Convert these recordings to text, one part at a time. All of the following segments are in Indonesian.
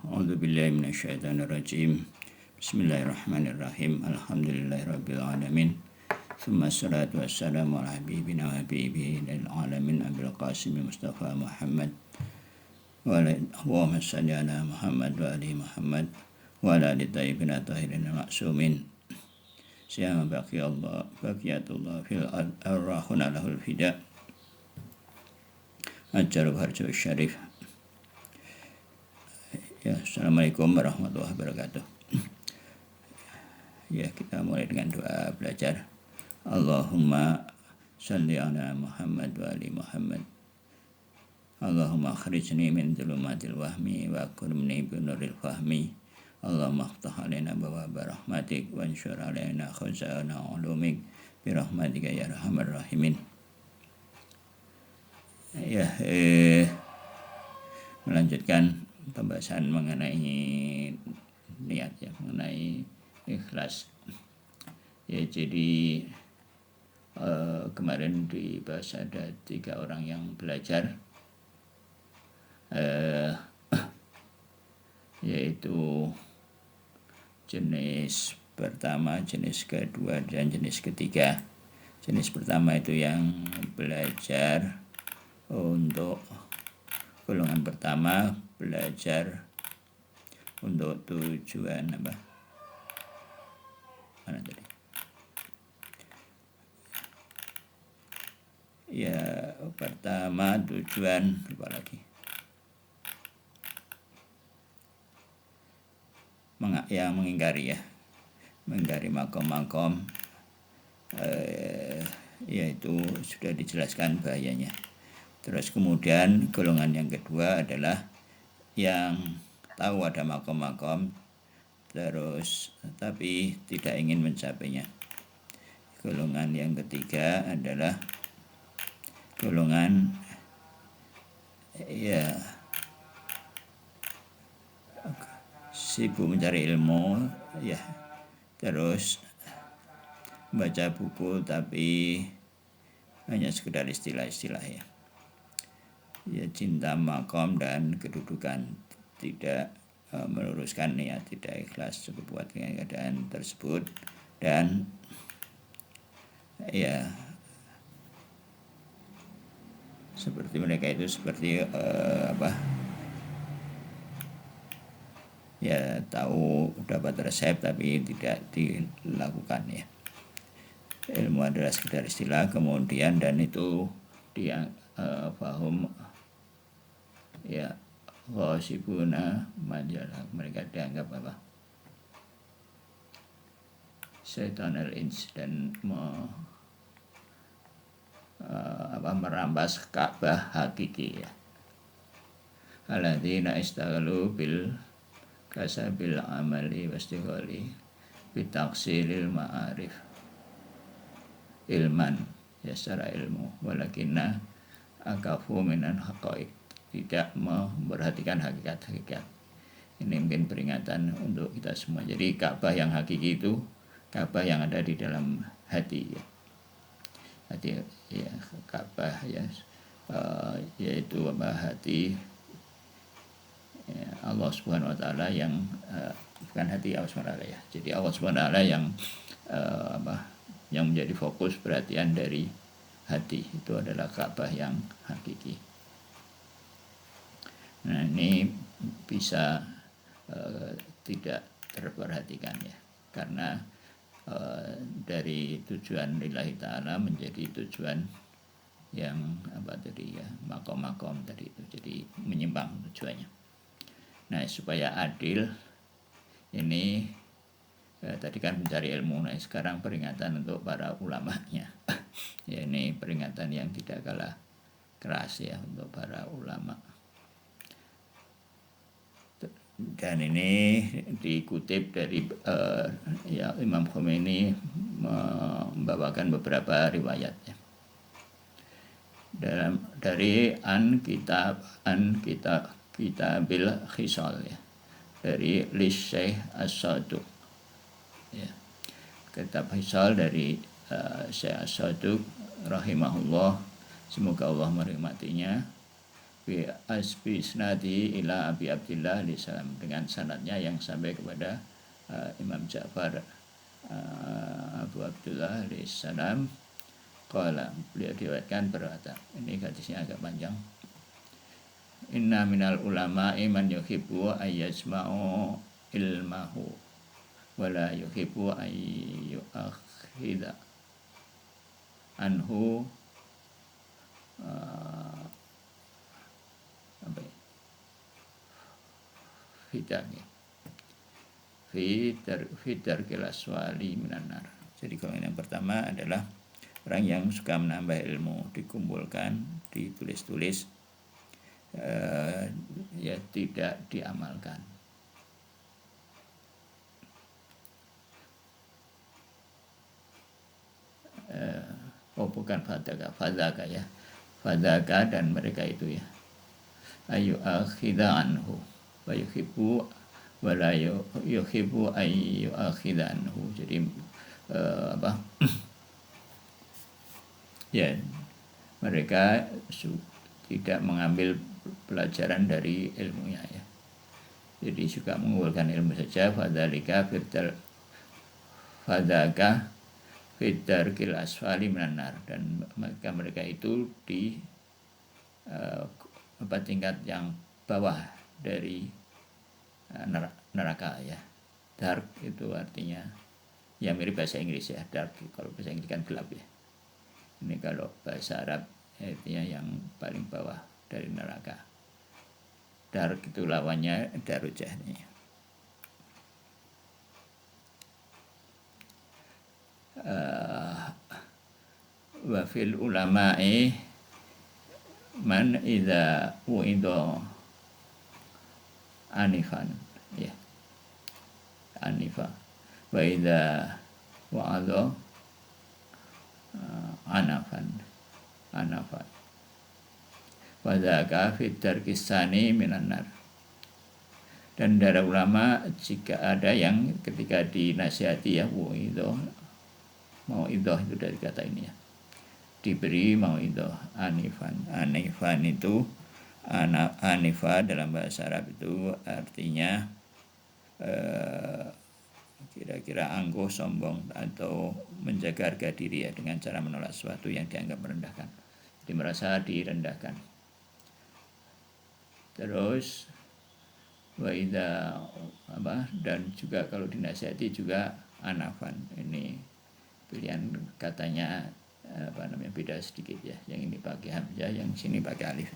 A'udzu billahi minasyaitonir rajim. Bismillahirrahmanirrahim. Alhamdulillahirabbil alamin. Tsumma assalatu wassalamu ala habibina wa habibi lil alamin Abil Qasim Mustafa Muhammad wa ala Allahumma shalli ala Muhammad wa ali Muhammad wa ala ali thayyibin tahirin ma'sumin. Siyama baqiyatullah fil arrahuna lahul fida. Ajar harjo syarif. Ya, Assalamualaikum warahmatullahi wabarakatuh. Ya, kita mulai dengan doa belajar. Allahumma shalli ala Muhammad wa ali Muhammad. Allahumma akhrijni min dhulumatil wahmi wa akrimni bi nuril fahmi. Allahumma aftah alaina abwaaba rahmatik wa anshur alaina khazana ulumik bi rahmatika ya arhamar rahimin. Ya, melanjutkan pembahasan mengenai niat, ya, mengenai ikhlas. Ya, jadi kemarin dibahas ada 3 orang yang belajar, yaitu jenis pertama, jenis kedua, dan jenis ketiga. Jenis pertama itu yang belajar untuk golongan pertama, belajar untuk tujuan apa? Mana tadi? Ya, pertama tujuan lupa lagi. Yang mengingkari, ya, mengingkari makom-makom, yaitu sudah dijelaskan bahayanya. Terus kemudian golongan yang kedua adalah yang tahu ada makom-makom terus tapi tidak ingin mencapainya. Golongan yang ketiga adalah golongan sibuk mencari ilmu, ya, terus baca buku tapi hanya sekedar istilah-istilah, ya, cinta makom dan kedudukan, tidak meluruskan niat, tidak ikhlas buat keadaan tersebut, dan ya seperti mereka itu seperti ya, tahu dapat resep tapi tidak dilakukan, ya. Ilmu adalah sekedar istilah, kemudian dan itu dia paham, ya, wasibuna majalah, mereka dianggap apa? Syaitanul ins, dan merampas Ka'bah hakiki, ya. Alladzina istaghalu bil kasabil amali wastighali bitaqsilil ma'arif ilman, ya, secara ilmu, walakinna akafu minan haqaiq, tidak memperhatikan hakikat-hakikat. Ini mungkin peringatan untuk kita semua. Jadi Ka'bah yang hakiki itu Ka'bah yang ada di dalam hati, ya. Hati, ya, Ka'bah, ya, yaitu hati, ya, Allah Subhanahu wa taala yang bukan hati Allah Subhanahu wa taala, ya. Jadi Allah Subhanahu wa taala yang yang menjadi fokus perhatian dari hati, itu adalah Ka'bah yang hakiki. Nah, ini bisa tidak terperhatikan, ya, karena dari tujuan lillahi ta'ala menjadi tujuan yang ya, makom-makom tadi itu, jadi menyimpang tujuannya. Nah, supaya adil, ini tadi kan mencari ilmu, nah sekarang peringatan untuk para ulamanya. Ya, ini peringatan yang tidak kalah keras, ya, untuk para ulama. Dan ini dikutip dari ya, Imam Khomeini membawakan beberapa riwayat, ya. Dari kitabil khisal, ya, dari Syekh As-Saduq, ya, kitab Khisal dari Syekh As-Saduq rahimahullah, semoga Allah merahmatinya. bi asbi isnadi ila Abi Abdillah alaihi salam, dengan sanadnya yang sampai kepada Imam Ja'far Abu Abdullah alaihi salam. Qala, beliau diriwayatkan berkata, ini hadisnya agak panjang. Inna minal ulama'i man yuhibbu ayyajma'u ilmahu wala yuhibbu ayyuakhidha anhu fitar kilaswali minanar. Jadi kalau yang pertama adalah orang yang suka menambah ilmu, dikumpulkan, ditulis-tulis, ya tidak diamalkan. Bukan fadzaka ya, fadzaka dan mereka itu ya, ayu akhidha anhu wa yuhibbu wa la yuhibbu ayu akhidha anhu. Jadi ya, mereka tidak mengambil pelajaran dari ilmunya ya, jadi suka mengumpulkan ilmu saja. Fadzalika fadzaka fitarkil asfali minan, dan mereka itu di tingkat yang bawah dari neraka ya. Dark itu artinya ya mirip bahasa Inggris ya, dark kalau bahasa Inggris kan gelap ya. Ini kalau bahasa Arab artinya yang paling bawah dari neraka. Dark itu lawannya darujah nih. Wa fil ulama'i man idza u'idha anifan ya, anifa, wa idza wa'adha anafan wa dzaka fit tarkisani minan nar. Dan dari ulama jika ada yang ketika dinasihati ya, mau idoh itu dari kata ini ya, diberi mau idoh anifan itu anifa dalam bahasa Arab itu artinya kira-kira angkuh, sombong, atau menjaga harga diri ya, dengan cara menolak sesuatu yang dianggap merendahkan, jadi merasa direndahkan. Terus waida dan juga kalau dinasihati juga anafan, ini pilihan katanya beda sedikit ya, yang ini pakai hamzah, yang sini pakai alif,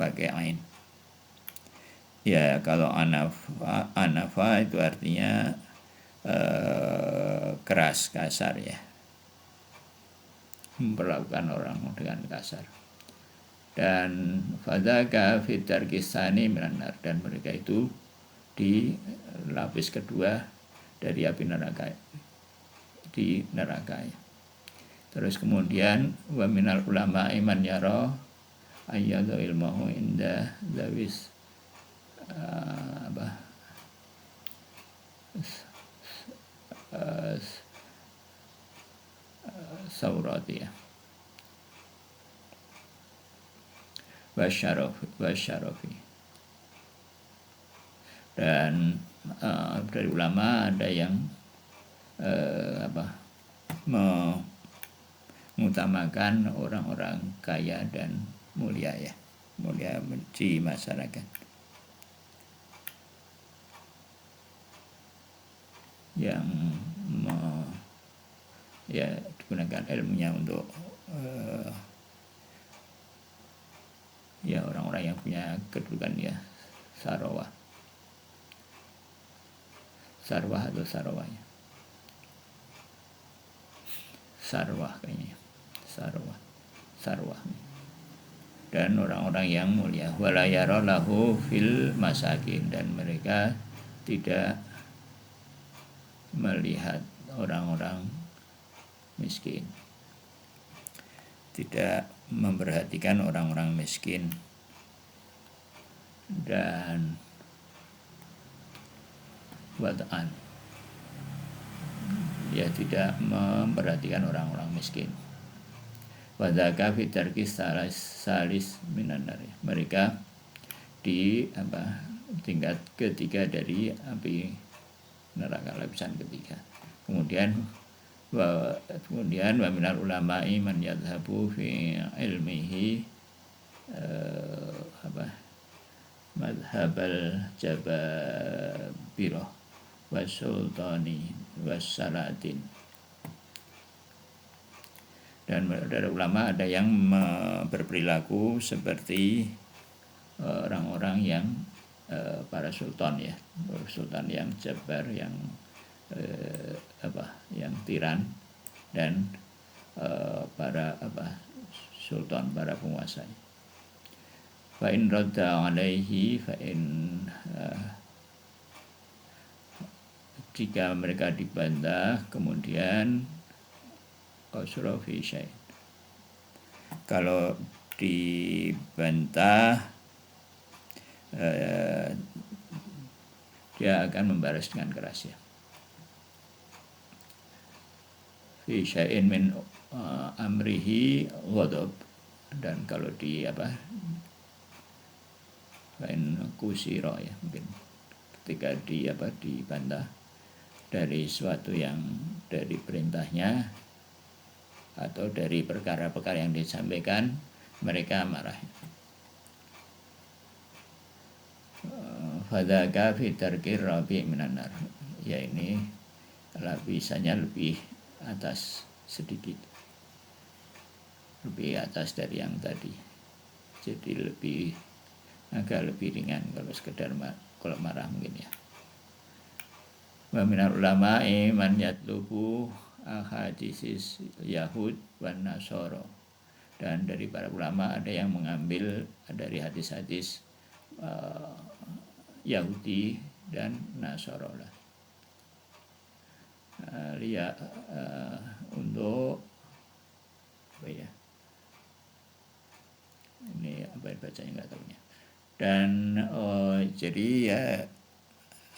pakai ain ya. Kalau anafa itu artinya keras, kasar ya, memperlakukan orang dengan kasar. Dan fadzaka fitar kisani minan, dan mereka itu di lapis kedua dari api neraka, di neraka ya. Terus kemudian wa minal ulama iman yara ayyadhu ilmahu inda zawis saurati ya, wasyarafi. Dan dari ulama ada yang mengutamakan orang-orang kaya dan mulia ya, mulia di masyarakat, yang ya digunakan ilmunya untuk ya orang-orang yang punya kedudukan ya, sarwah atau sarwahnya, sarwah kayaknya, sarwah. Dan orang-orang yang mulia, wala yara lahu fil masakin, dan mereka tidak melihat orang-orang miskin, tidak memperhatikan orang-orang miskin, dan wad'an ya, tidak memperhatikan orang-orang miskin. Wadaka fitarki salis minanar. Mereka di tingkat ketiga dari api neraka, lapisan ketiga. Kemudian wa minal ulama'i man yadhabu fi ilmihi madhabal jababirah wasultani wassalatin. Dan dari ulama ada yang berperilaku seperti orang-orang yang para sultan ya, sultan yang jabar, yang yang tiran, dan para sultan, para penguasa. Fa in radda alaihi fa in jika mereka dibantah kemudian qasra fi syai'. Kalau dibantah dia akan membalas dengan keras ya. Fi syai'in min amrihi ghadab. Dan kalau di lain kusiro ya, mungkin ketika dibantah dari suatu yang dari perintahnya atau dari perkara-perkara yang disampaikan, mereka marah. Fadzaka fi tarkir rabi' minan nar. Ya, ini lapisannya lebih atas sedikit, lebih atas dari yang tadi, jadi agak lebih ringan kalau sekedar kalau marah mungkin ya. Wa minal ulama'i man yatlubu ahadisis Yahud wan Nasara. Dan dari para ulama ada yang mengambil dari hadis-hadis Yahudi dan Nasara untuk ini bacanya nggak tahunya. Dan jadi ya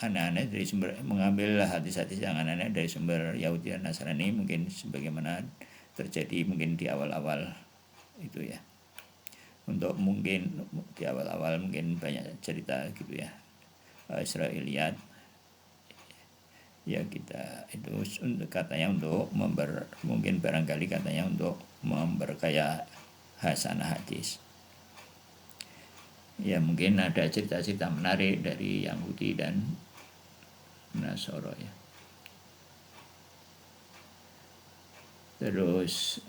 aneh-aneh dari sumber, mengambil hadis-hadis yang aneh-aneh dari sumber Yahudi dan Nasrani, mungkin sebagaimana terjadi mungkin di awal-awal itu ya. Untuk mungkin di awal-awal mungkin banyak cerita gitu ya, Israiliyat ya, kita itu katanya untuk mungkin barangkali katanya untuk memperkaya hasanah hadis. Ya, mungkin ada cerita-cerita menarik dari Yahudi dan Nasara ya. Terus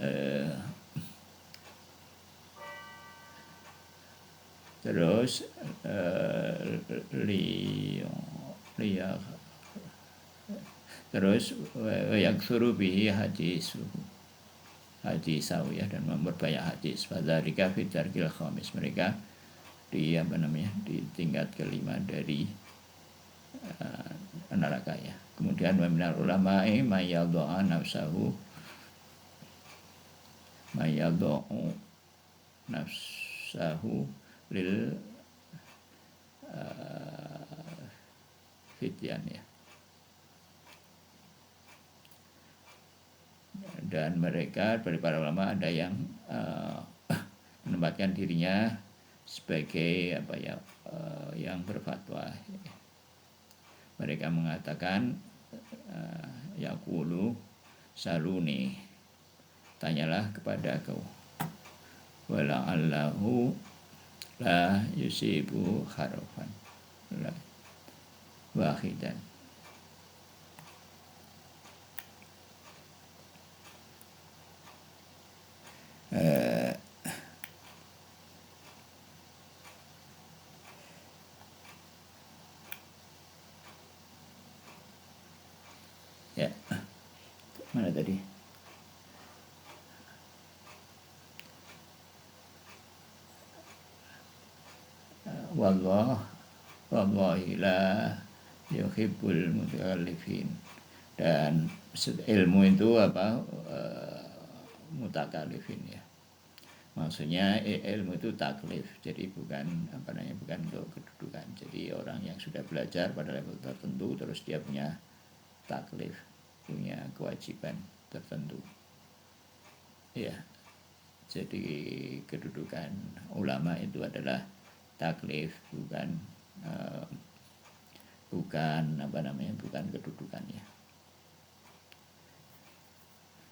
yaktsuru bihi hadis ya, dan memperbanyak hadis. Fadzalika fi tarkil khamis. Mereka di di tingkat kelima dari neraka ya. Kemudian wa minal ulama'i may yadha'a nafsahu lil fityan ya. Dan mereka dari para ulama ada yang menempatkan dirinya sebagai yang berfatwa. Mereka mengatakan yaqulu saluni, tanyalah kepada kau, wala'allahu la yusibu harfan la wahidan. Ya, mana tadi? Wallahi la yuhibbul mutakallifin. Dan ilmu itu mutakallifin ya. Maksudnya ilmu itu taklif, jadi bukan bukan untuk kedudukan. Jadi orang yang sudah belajar pada level tertentu terus dia punya taklif, punya kewajiban tertentu. Ya. Jadi kedudukan ulama itu adalah taklif, bukan kedudukannya.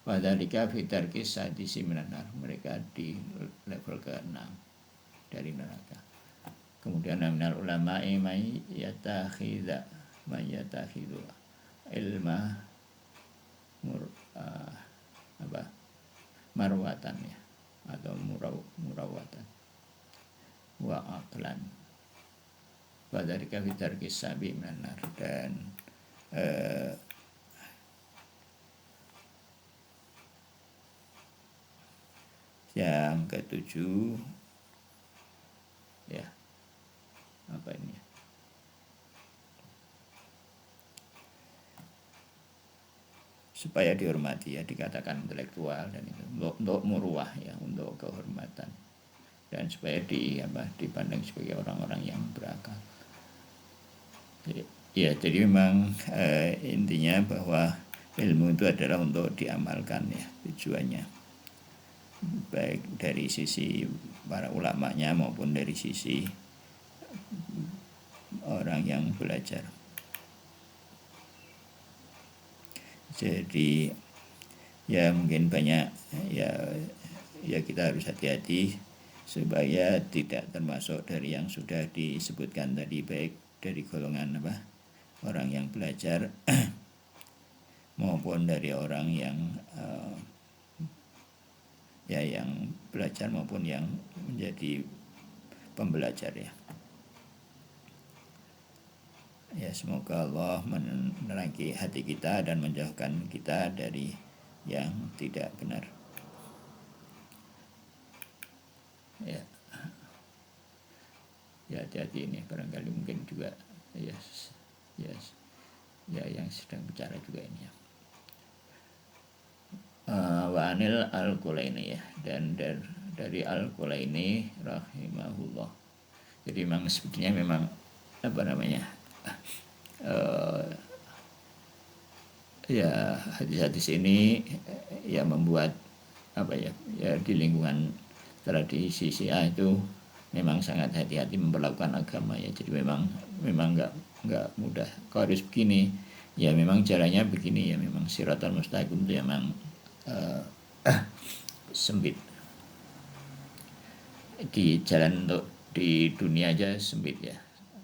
Wadhalika fitar kisah di similanar, mereka di level ke-6 dari neraka. Kemudian minal ulama'i may yatakhidha ilma marwatan ya, atau murawatan wa aqlan. Wadhalika fitar kisah similanar, dan yang ketujuh ya, apa ini ya? Supaya dihormati ya, dikatakan intelektual, dan itu untuk muruah ya, untuk kehormatan, dan supaya dipandang sebagai orang-orang yang berakal. Ya, jadi memang intinya bahwa ilmu itu adalah untuk diamalkan ya, tujuannya, baik dari sisi para ulamanya maupun dari sisi orang yang belajar. Jadi ya mungkin banyak ya kita harus hati-hati supaya tidak termasuk dari yang sudah disebutkan tadi, baik dari golongan orang yang belajar maupun dari orang yang yang belajar maupun yang menjadi pembelajar ya. Ya, semoga Allah menerangi hati kita dan menjauhkan kita dari yang tidak benar. Ya, hati-hati ini, barangkali mungkin juga ya yang sedang bicara juga ini ya. Wa anil al-Kulaini ya, dan dari al-Kulaini rahimahullah. Jadi memang sebetulnya memang ya hadis-hadis ini ya membuat ya di lingkungan tradisi Syiah itu memang sangat hati-hati memperlakukan agama ya. Jadi memang nggak mudah. Kalau harus begini ya, memang caranya begini ya, memang siratal mustaqim itu memang sempit. Di jalan untuk di dunia aja sempit ya,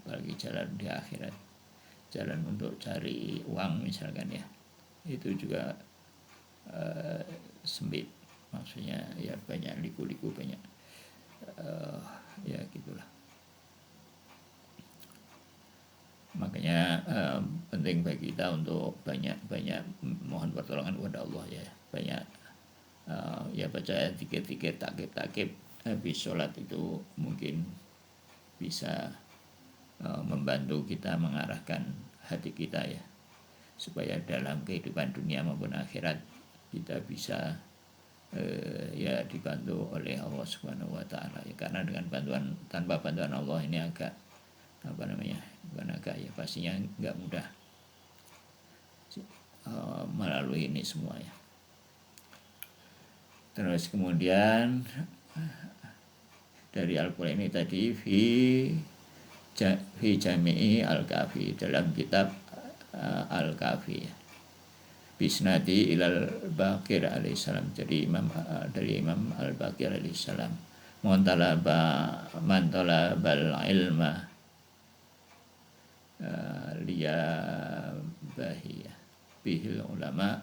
apalagi jalan di akhirat, jalan untuk cari uang misalkan ya, itu juga sempit. Maksudnya ya banyak liku-liku, banyak ya gitulah. Makanya penting bagi kita untuk banyak mohon pertolongan kepada Allah ya, banyak ya baca dikit-dikit, takib habis sholat, itu mungkin bisa membantu kita mengarahkan hati kita ya, supaya dalam kehidupan dunia maupun akhirat kita bisa ya dibantu oleh Allah Subhanahu wa taala ya. Karena dengan tanpa bantuan Allah ini agak ya pastinya nggak mudah melalui ini semua ya. Terus kemudian dari Al-Qur'an ini tadi fi Jami'i Al-Kafi, dalam kitab Al-Kafi ya. Bisnadi ilal Baqir alaihissalam, jadi dari Imam Al-Baqir alaihissalam, man talabal ilma liyabahiyah bihil ulama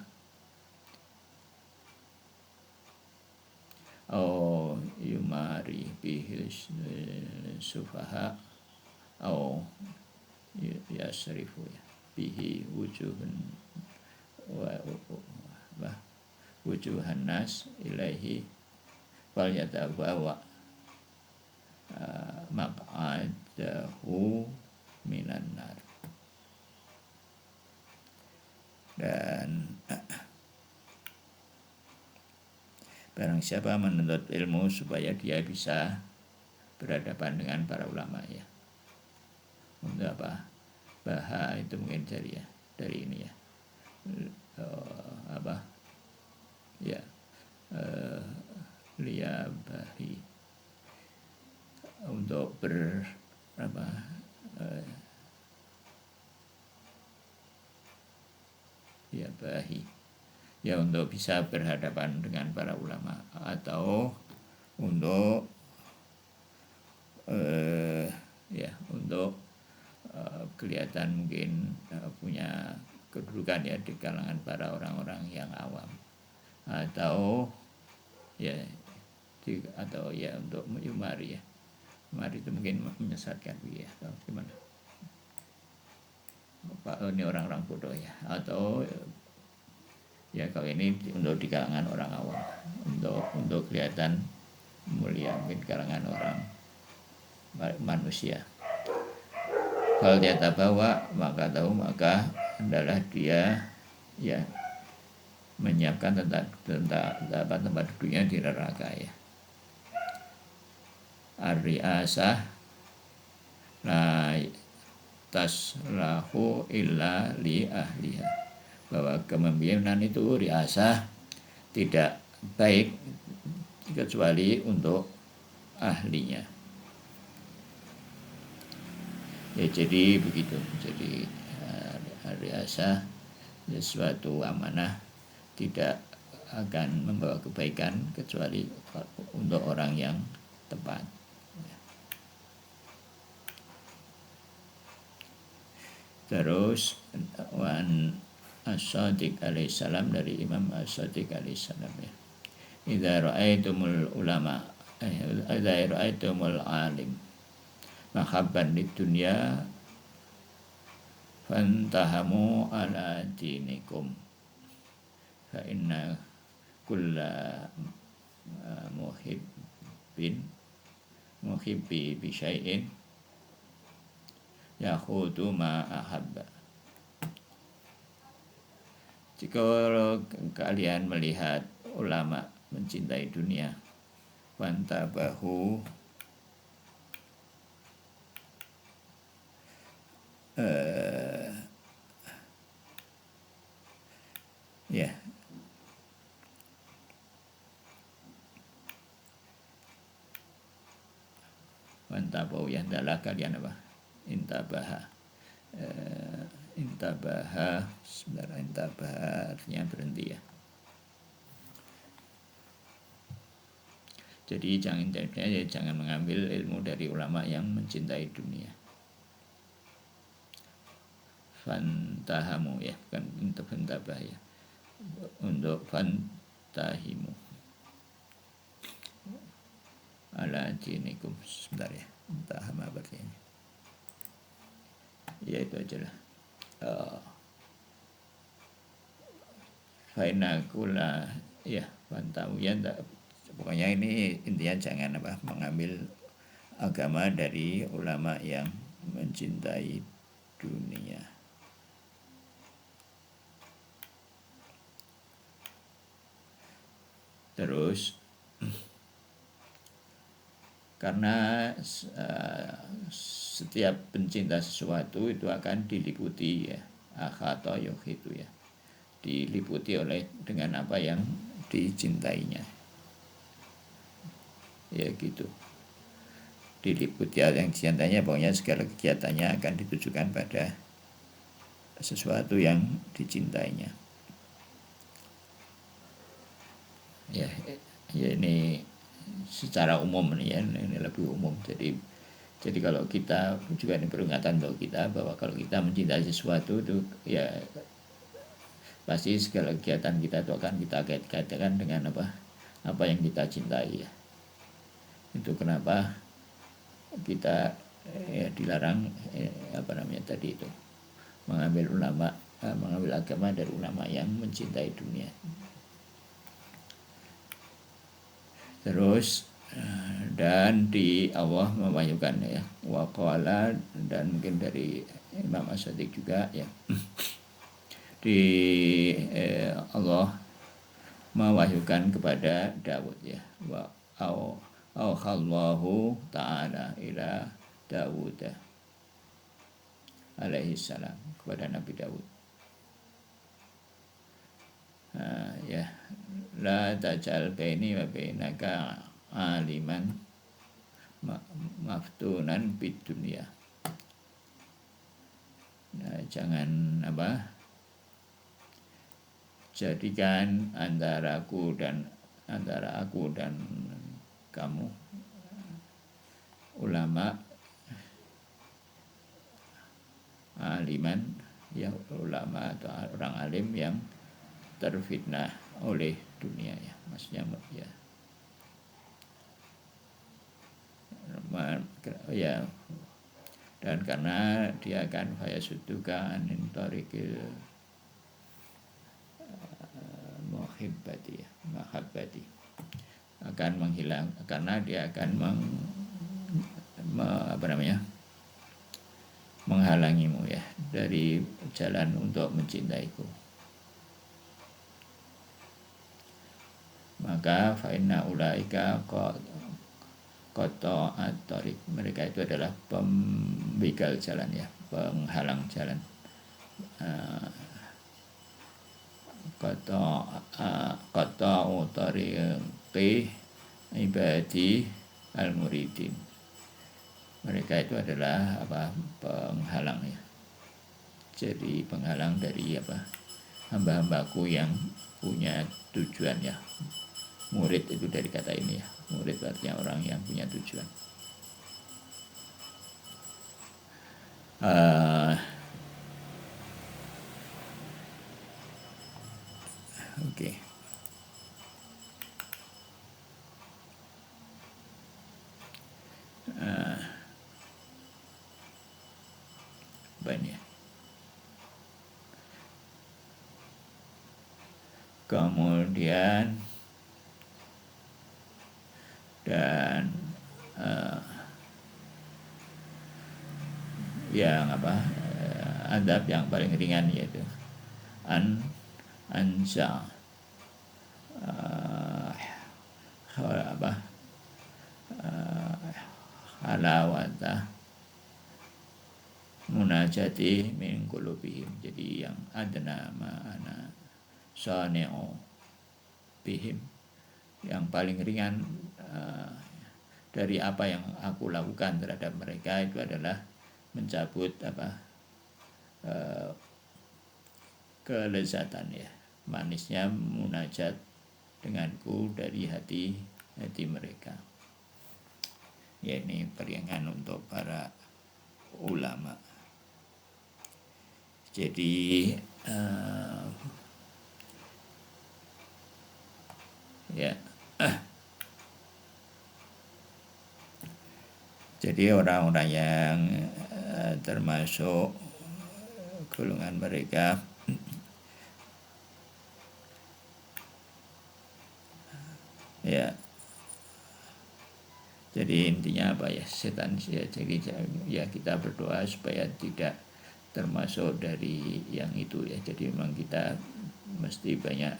au yumari bihil sufaha au yasrifu bihi wujuhan nas ilaihi wal yatabawa maq'adahu minan nar. Dan barang siapa menuntut ilmu supaya dia bisa berhadapan dengan para ulama ya, untuk apa? Baha itu mungkin dari ini ya, liabahi, untuk ber apa liabahi, ya untuk bisa berhadapan dengan para ulama, atau untuk ya untuk kelihatan mungkin punya kedudukan ya di kalangan para orang-orang yang awam, atau ya atau ya untuk menyumari ya. Mari itu mungkin menyesatkan ya, atau gimana? Pak, ini orang-orang bodoh ya, atau ya kalau ini untuk di kalangan orang awam, untuk kelihatan mulia mungkin kalangan orang manusia. Kalau dia tak bawa maka adalah dia ya menyiapkan tempat duduknya di neraka ya. Ar-ri'asah la taslahu illa li ahliha, bahwa kepemimpinan itu riasah tidak baik kecuali untuk ahlinya. Ya jadi begitu. Jadi riasah sesuatu amanah tidak akan membawa kebaikan kecuali untuk orang yang tepat. Terus wan As-Shadiq alaihissalam, dari Imam As-Shadiq alaihissalam ya. Idza ra'aitumul ulama, idza ra'aitumul alim mahabban lid dunya fantahamu ala dinikum fa inna kulla muhibbi bi syai'in yakhudu ma ahabba. Jika kalian melihat ulama mencintai dunia, wantabahu ya wantabahu ya adalah kalian apa? Intabaha sebenarnya intabaha artinya berhenti ya. Jadi jangan mengambil ilmu dari ulama yang mencintai dunia. Fantahamu ya, bukan untuk fantabah ya, untuk fantahimu ala dinikum. Sebentar ya, entahama artinya ya, itu aja lah. Fainakula ya pantamu ya, pokoknya ini intinya jangan mengambil agama dari ulama yang mencintai dunia. Terus karena setiap pencinta sesuatu itu akan diliputi ya, akhato itu ya, diliputi oleh dengan apa yang dicintainya ya gitu, diliputi yang dicintainya, pokoknya segala kegiatannya akan ditujukan pada sesuatu yang dicintainya ya ini secara umum nih ya, ini lebih umum. Jadi kalau kita juga ini peringatan untuk kita bahwa kalau kita mencintai sesuatu itu ya pasti segala kegiatan kita itu akan kita kaitkan dengan apa yang kita cintai ya. Itu kenapa kita dilarang tadi itu mengambil agama dari ulama yang mencintai dunia. Terus dan di Allah mewahyukan ya, waqala, dan mungkin dari Imam As-Shadiq juga ya, di Allah mewahyukan kepada Daud ya, wa auhallahu ta'ala ila Daud alaihi salam, kepada Nabi Daud ya, la tajal baini wa bainaka aliman maftunan bid dunia. Nah, jangan jadikan antara aku dan kamu ulama aliman, ya ulama atau orang alim yang terfitnah oleh dunia, ya maksudnya ya dan karena dia akan fayasudduka anin tariqil mahabbati akan menghilang, karena dia akan menghalangimu ya dari jalan untuk mencintaiku. Maka fa inna ulaika qata'at thariq, mereka itu adalah pembegal jalan ya, penghalang jalan. Qata'u thariqi ibadi al-muridin. Mereka itu adalah penghalang ya. Jadi penghalang dari hamba-hambaku yang punya tujuan ya. Murid itu dari kata ini ya. Murid artinya orang yang punya tujuan. Oke. Banyak. Kemudian dan yang adab yang paling ringan yaitu ansa halawata munajati min qulubihim. Jadi yang adna ma'ana sani'u bihim, yang paling ringan dari apa yang aku lakukan terhadap mereka itu adalah mencabut kelezatan ya, manisnya munajat denganku dari hati mereka. Ya, ini peringan untuk para ulama. Jadi jadi orang-orang yang termasuk golongan mereka ya. Jadi intinya setan ya. Jadi ya kita berdoa supaya tidak termasuk dari yang itu ya. Jadi memang kita mesti banyak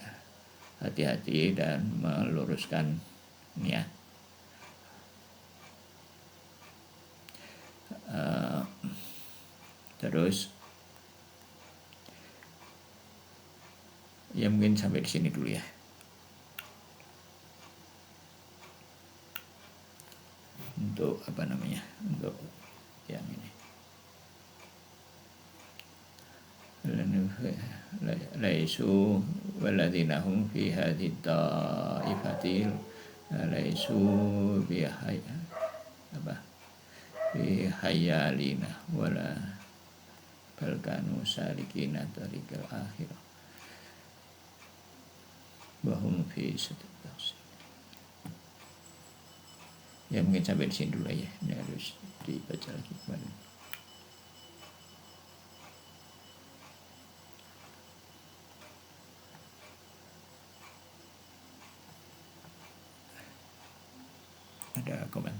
hati-hati dan meluruskan niat. Terus ya mungkin sampai di sini dulu ya. Untuk untuk yang ini. Laisu waladina hum fi hadhihi ta'ifati laisu bi hayalina wala balkanu salikina tariqal akhirah bahum fi sataqsi. Ya mungkin sampai di sini dulu ya. Ini harus dibaca lagi kembali. Ada komen?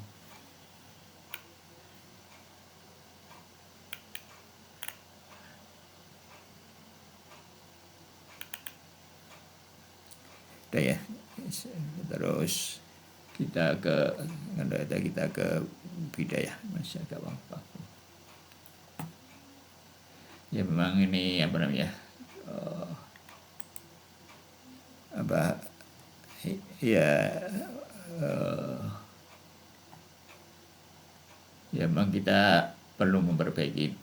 Udah ya. Terus kita ke bidayah, masih agak waktu. Ya memang ini ya ya memang kita perlu memperbaiki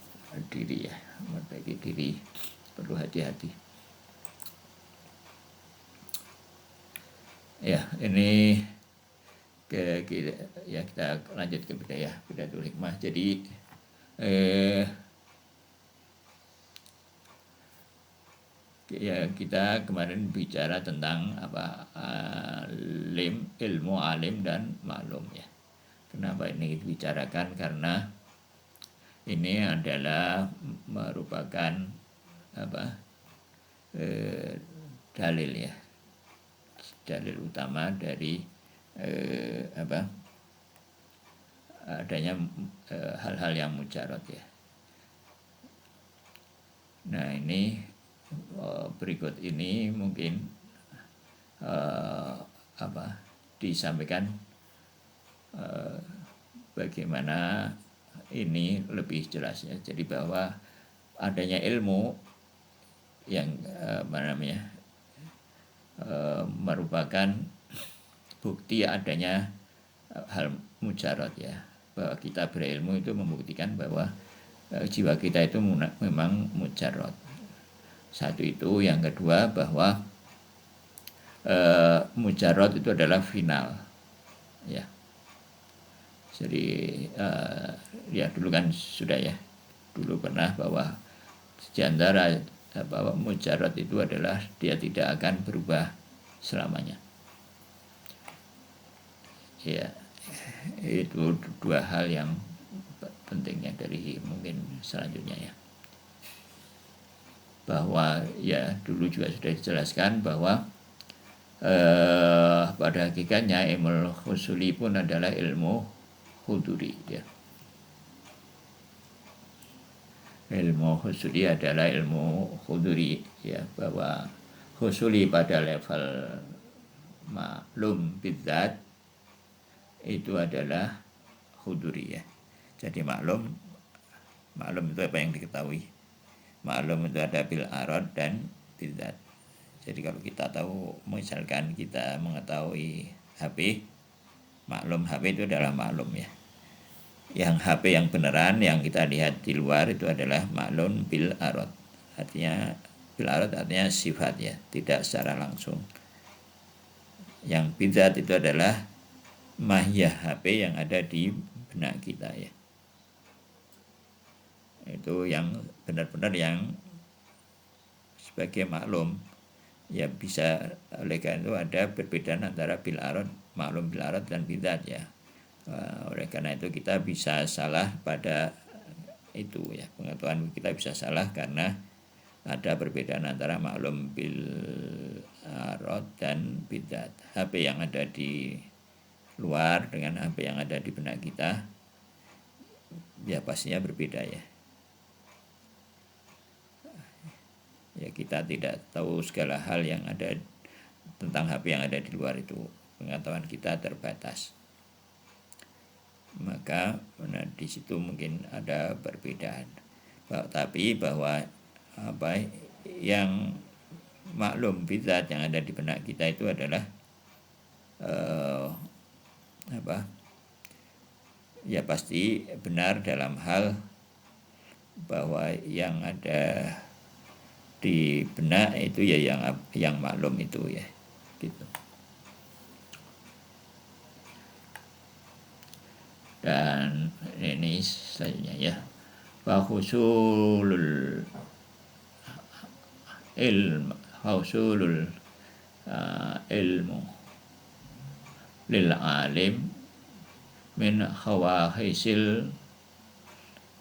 diri ya, memperbaiki diri, perlu hati-hati. Ya, ini kita lanjut ke Bidayatul Hikmah. Jadi ya kita kemarin bicara tentang ilmu alim dan maklum ya. Kenapa ini dibicarakan? Karena ini adalah merupakan dalil ya, dalil utama dari adanya hal-hal yang mujarad ya. Nah ini berikut ini mungkin disampaikan bagaimana ini lebih jelas ya. Jadi bahwa adanya ilmu yang merupakan bukti adanya hal mujarad ya, bahwa kita berilmu itu membuktikan bahwa jiwa kita itu memang mujarad. Satu itu, yang kedua bahwa mujarad itu adalah final ya. Jadi ya dulu kan sudah ya, dulu pernah bahwa di antara bahwa mujarad itu adalah dia tidak akan berubah selamanya. Ya, itu dua hal yang pentingnya dari mungkin selanjutnya ya. Bahwa ya dulu juga sudah dijelaskan bahwa pada hakikatnya ilmu husuli pun adalah ilmu huduri ya. Ilmu husuli adalah ilmu huduri ya, bahwa husuli pada level maklum bidzat itu adalah huduri ya. Jadi maklum itu apa yang diketahui. Maklum itu ada bil arad dan bidzat. Jadi kalau kita tahu, misalkan kita mengetahui HP, maklum HP itu adalah maklum ya. Yang HP yang beneran yang kita lihat di luar itu adalah maklum bil arad. Artinya bil arad artinya sifat ya, tidak secara langsung. Yang bidzat itu adalah mahiyah HP yang ada di benak kita ya. Itu yang benar-benar yang sebagai maklum ya, bisa oleh karena itu ada perbedaan antara bil arad, maklum bil arad dan bidzat ya. Oleh karena itu kita bisa salah pada itu ya, pengetahuan kita bisa salah karena ada perbedaan antara maklum bil arad dan bidzat. HP yang ada di luar dengan HP yang ada di benak kita ya pastinya berbeda ya. Ya kita tidak tahu segala hal yang ada tentang HP yang ada di luar itu, pengetahuan kita terbatas. Maka di situ mungkin ada perbedaan. Tapi bahwa yang maklum bidzat yang ada di benak kita itu adalah ya pasti benar dalam hal bahwa yang ada di benak itu ya yang maklum itu ya gitu. Dan ini selanjutnya ya, wa husulul ilmu lil alim min khawahisil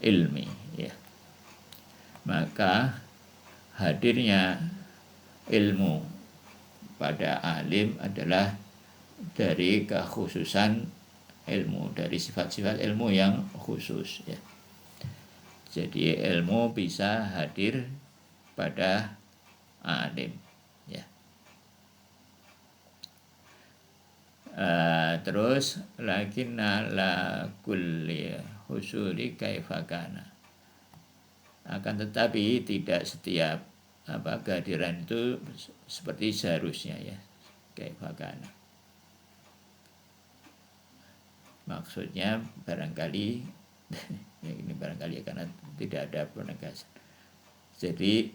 ilmi ya. Maka hadirnya ilmu pada alim adalah dari kekhususan ilmu, dari sifat-sifat ilmu yang khusus ya. Jadi ilmu bisa hadir pada alim ya. Terus lakinna la kulli husuli kaifakana, akan tetapi tidak setiap kehadiran itu seperti seharusnya ya, kaifakana. Maksudnya barangkali ya ini barangkali karena tidak ada penegasan. Jadi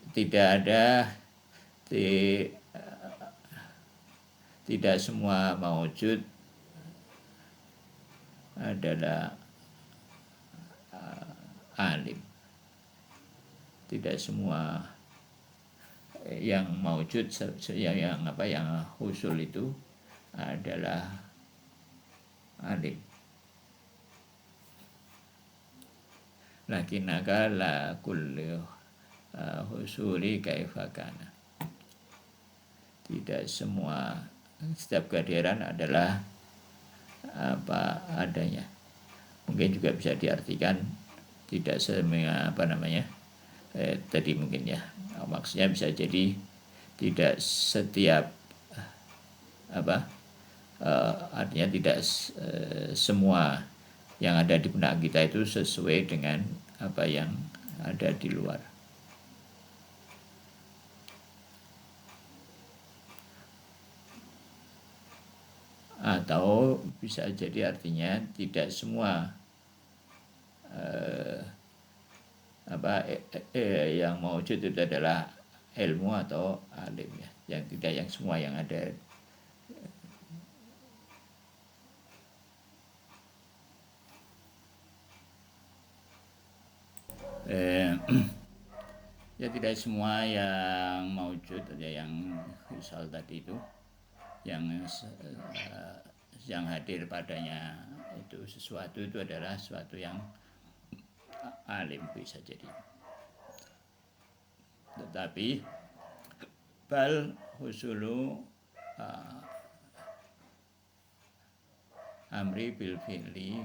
tidak semua maujud adalah alim. Tidak semua yang maujud yang husul itu adalah alim. Lakinaka la kulli husuli kaifakana. Tidak semua, setiap kehadiran adalah apa adanya. Mungkin juga bisa diartikan tidak semua tadi mungkin ya, maksudnya bisa jadi tidak setiap artinya tidak semua yang ada di benak kita itu sesuai dengan apa yang ada di luar. Atau bisa jadi artinya tidak semua yang maujud itu adalah ilmu atau alim ya, yang tidak yang semua yang ada. Ya tidak semua yang maujud ya, yang misal tadi itu yang hadir padanya itu sesuatu itu adalah sesuatu yang alim, bisa jadi. Tetapi bal husulu amri bil fi'li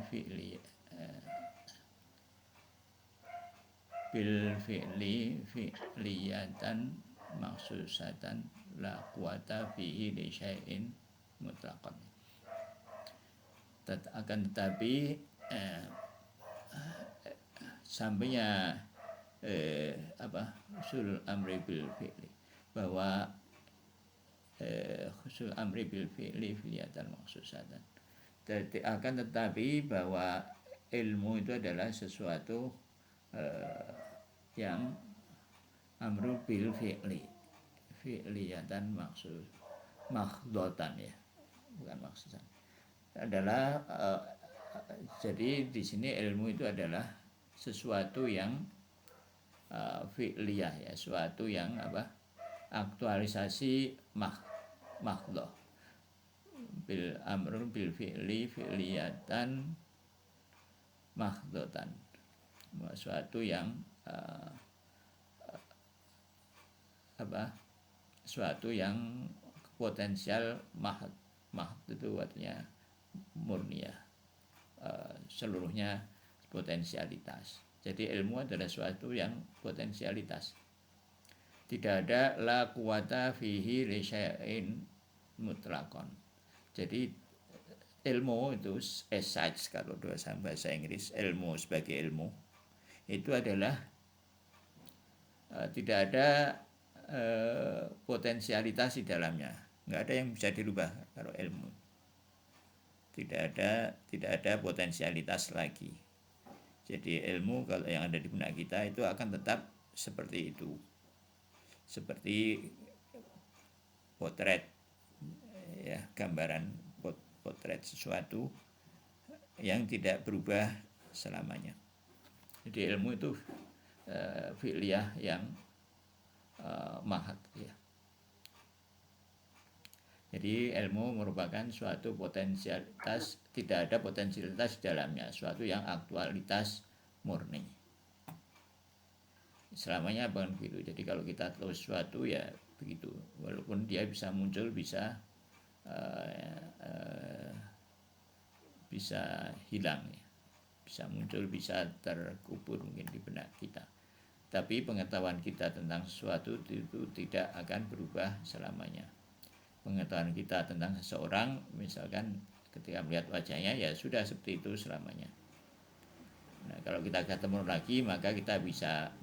fi'liyatan maksusatan la quwata fihi li syai'in mutlaqan. Akan tetapi sampainya usul amri bil fi'li, bahwa usul amri bil fi'li fi'liyatan maksusatan, akan tetapi bahwa ilmu itu adalah sesuatu yang amru bil fi'liyatan makhdatan ya, bukan maksusan, adalah jadi di sini ilmu itu adalah sesuatu yang fi'liyah ya, sesuatu yang aktualisasi makhdoh bil amrun bil fi'liyatan makhdotan, sesuatu yang suatu yang potensial mahd itu artinya murni ya, seluruhnya potensialitas. Jadi ilmu adalah suatu yang potensialitas. Tidak ada la quwata fihi li syai'in mutlaqan. Jadi ilmu itu as such, kalau dalam bahasa Inggris ilmu sebagai ilmu itu adalah tidak ada potensialitas di dalamnya, nggak ada yang bisa dirubah. Kalau ilmu tidak ada potensialitas lagi. Jadi ilmu kalau yang ada di benak kita itu akan tetap seperti itu, seperti potret ya, gambaran potret sesuatu yang tidak berubah selamanya. Jadi ilmu itu fi'liyah yang mahad ya. Jadi ilmu merupakan suatu potensialitas, tidak ada potensialitas di dalamnya, suatu yang aktualitas murni. Selamanya bukan begitu. Jadi kalau kita tahu sesuatu ya begitu, walaupun dia bisa muncul, bisa hilang ya, bisa muncul, bisa terkubur mungkin di benak kita. Tapi pengetahuan kita tentang sesuatu itu tidak akan berubah selamanya. Pengetahuan kita tentang seseorang, misalkan ketika melihat wajahnya ya sudah seperti itu selamanya. Nah, kalau kita ketemu lagi maka kita bisa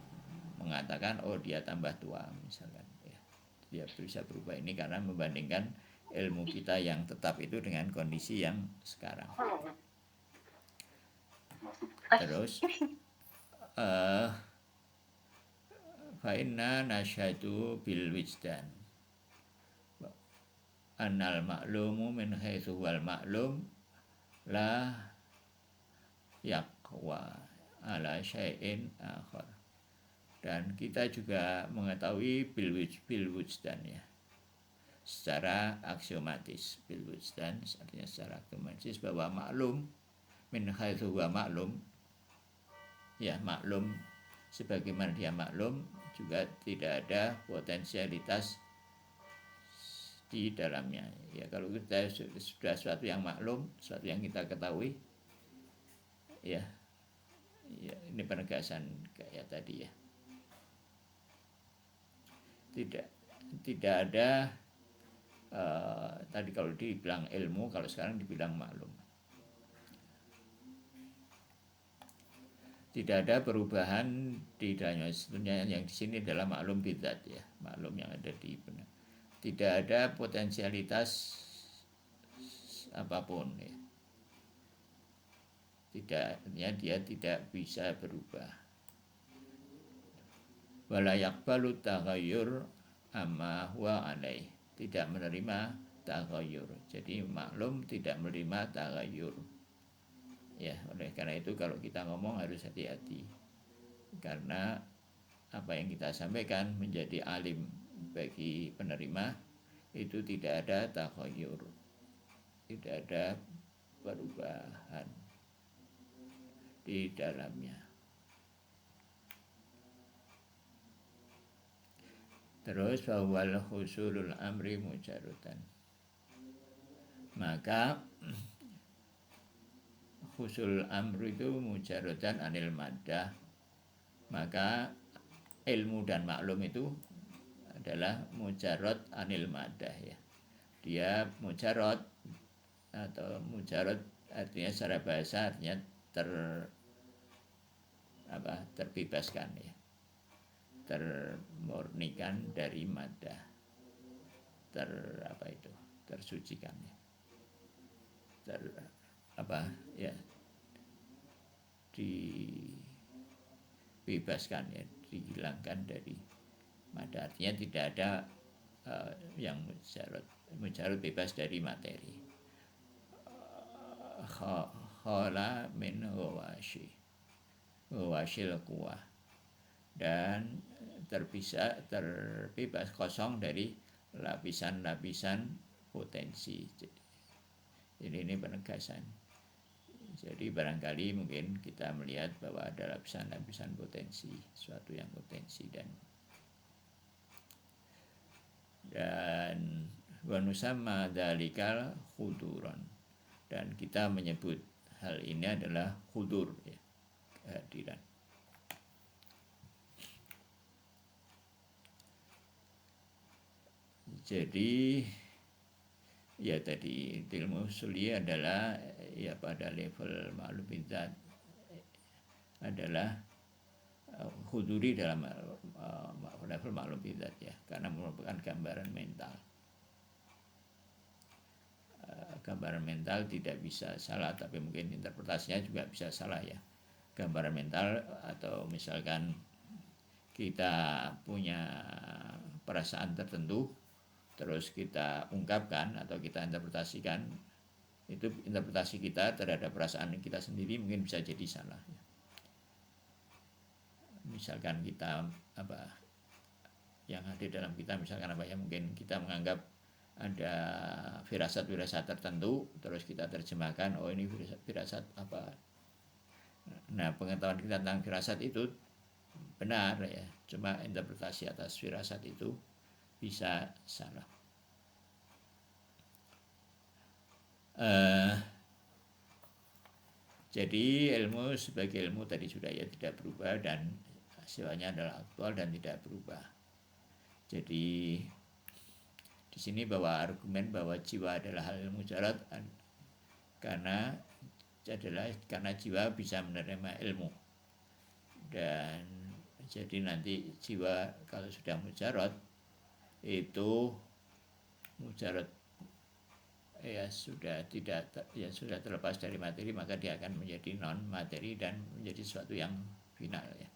mengatakan oh dia tambah tua misalkan ya. Dia bisa berubah, ini karena membandingkan ilmu kita yang tetap itu dengan kondisi yang sekarang. Terus fa inna nasyhadu bil wijdan annal ma'lumu min haitsu wal ma'lum la yaqwa ala syai'in akhar. Dan kita juga mengetahui bil wujdan ya, secara aksiomatis. Bil wujdan artinya secara aksiomatis bahwa maklum min haitsu huwa maklum, ya maklum sebagaimana dia maklum juga tidak ada potensialitas di dalamnya. Ya kalau kita sudah sesuatu yang maklum, sesuatu yang kita ketahui, ya ini penegasan kayak tadi ya. Tidak ada tadi kalau dibilang ilmu, kalau sekarang dibilang maklum. Tidak ada perubahan di dalamnya. Sebenarnya yang di sini adalah maklum bidzat ya, maklum yang ada di benar. Tidak ada potensialitas apapun ya. Tidak, ya, dia tidak bisa berubah. Wala yaqbalu taghayyur amma huwa alaih, tidak menerima taghayyur. Jadi maklum tidak menerima taghayyur. Ya, oleh karena itu kalau kita ngomong harus hati-hati. Karena apa yang kita sampaikan menjadi alim bagi penerima itu tidak ada taghayyur. Tidak ada perubahan di dalamnya. Terus bahwal husulul amri mujarrodan, maka husul amri itu mujarrodan anil maddah, maka ilmu dan maklum itu adalah mujarrod anil maddah ya. Dia mujarrod atau mujarrod artinya secara bahasa artinya terbebaskan ya, termurnikan dari maddah, tersucikan ya, dibebaskan ya, dihilangkan dari maddah. Artinya tidak ada yang mujarrad bebas dari materi. Khala min washil kuwah, dan terbebas kosong dari lapisan-lapisan potensi. Jadi ini penegasan. Jadi barangkali mungkin kita melihat bahwa ada lapisan-lapisan potensi, suatu yang potensi dan wanusamma dzalikal khuduran, dan kita menyebut hal ini adalah khudur ya, kehadiran. Jadi ya tadi ilmu usuli adalah ya pada level maklum bidzat adalah huduri dalam level maklum bidzat ya, karena merupakan gambaran mental. Gambaran mental tidak bisa salah, tapi mungkin interpretasinya juga bisa salah ya. Gambaran mental, atau misalkan kita punya perasaan tertentu terus kita ungkapkan atau kita interpretasikan, itu interpretasi kita terhadap perasaan kita sendiri mungkin bisa jadi salah ya. Misalkan kita yang hadir dalam kita, misalkan mungkin kita menganggap ada firasat-firasat tertentu, terus kita terjemahkan, oh ini firasat apa. Nah, pengetahuan kita tentang firasat itu benar ya, cuma interpretasi atas firasat itu bisa salah. Jadi ilmu sebagai ilmu tadi sudah ya tidak berubah, dan hasilnya adalah aktual dan tidak berubah. Jadi di sini bahwa argumen bahwa jiwa adalah hal mujarrad karena jiwa bisa menerima ilmu, dan jadi nanti jiwa kalau sudah mujarrad itu mujarrad ya sudah tidak ya sudah terlepas dari materi, maka dia akan menjadi non materi dan menjadi sesuatu yang final ya.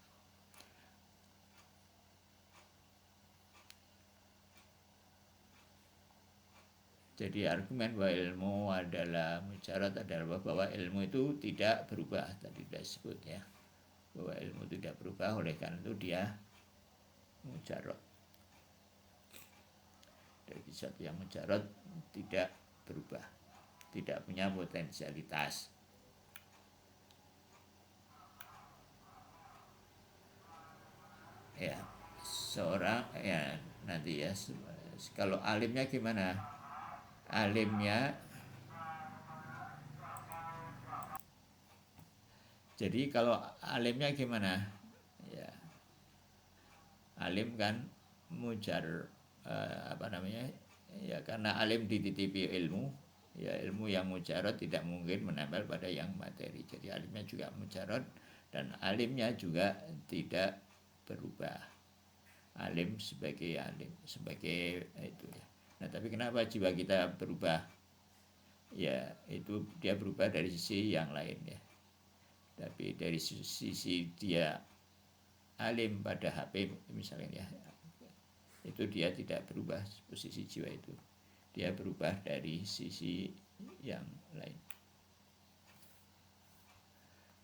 Jadi argumen bahwa ilmu adalah mujarad adalah bahwa ilmu itu tidak berubah, tadi sudah disebut ya, bahwa ilmu tidak berubah, oleh karena itu dia mujarad. Dari sesuatu yang mujarad tidak berubah, tidak punya potensialitas. Ya, seorang ya nanti ya, kalau alimnya gimana? Alimnya, jadi kalau alimnya gimana? Ya, alim kan mujar apa namanya? Ya karena alim dititipi ilmu, ya ilmu yang mujarad tidak mungkin menempel pada yang materi. Jadi alimnya juga mujarad dan alimnya juga tidak berubah. Alim sebagai alim, sebagai itu ya. Nah, tapi kenapa jiwa kita berubah? Ya, itu dia berubah dari sisi yang lain ya. Tapi dari sisi dia alim pada HP misalnya ya, itu dia tidak berubah posisi jiwa itu. Dia berubah dari sisi yang lain.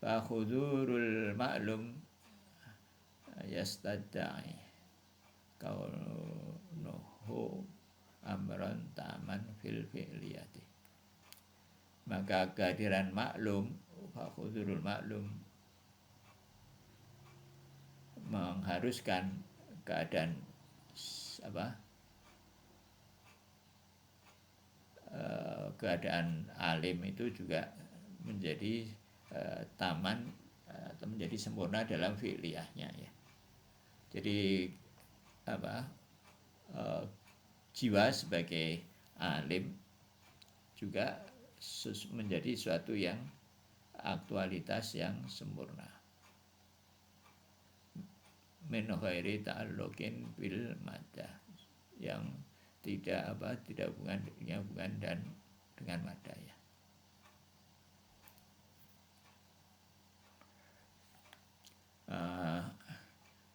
Fa hudurul ma'lum yastadda'i kaunuhu amran taman fil fi'liyati. Maka kehadiran maklum, fa hudurul maklum, mengharuskan keadaan apa? Keadaan alim itu juga menjadi taman atau menjadi sempurna dalam fi'liyahnya ya. Jadi apa? Jiwa sebagai alim juga menjadi suatu yang aktualitas yang sempurna. Min ghairi ta'alluqin bil maddah, yang tidak hubungan dan dengan maddah ya.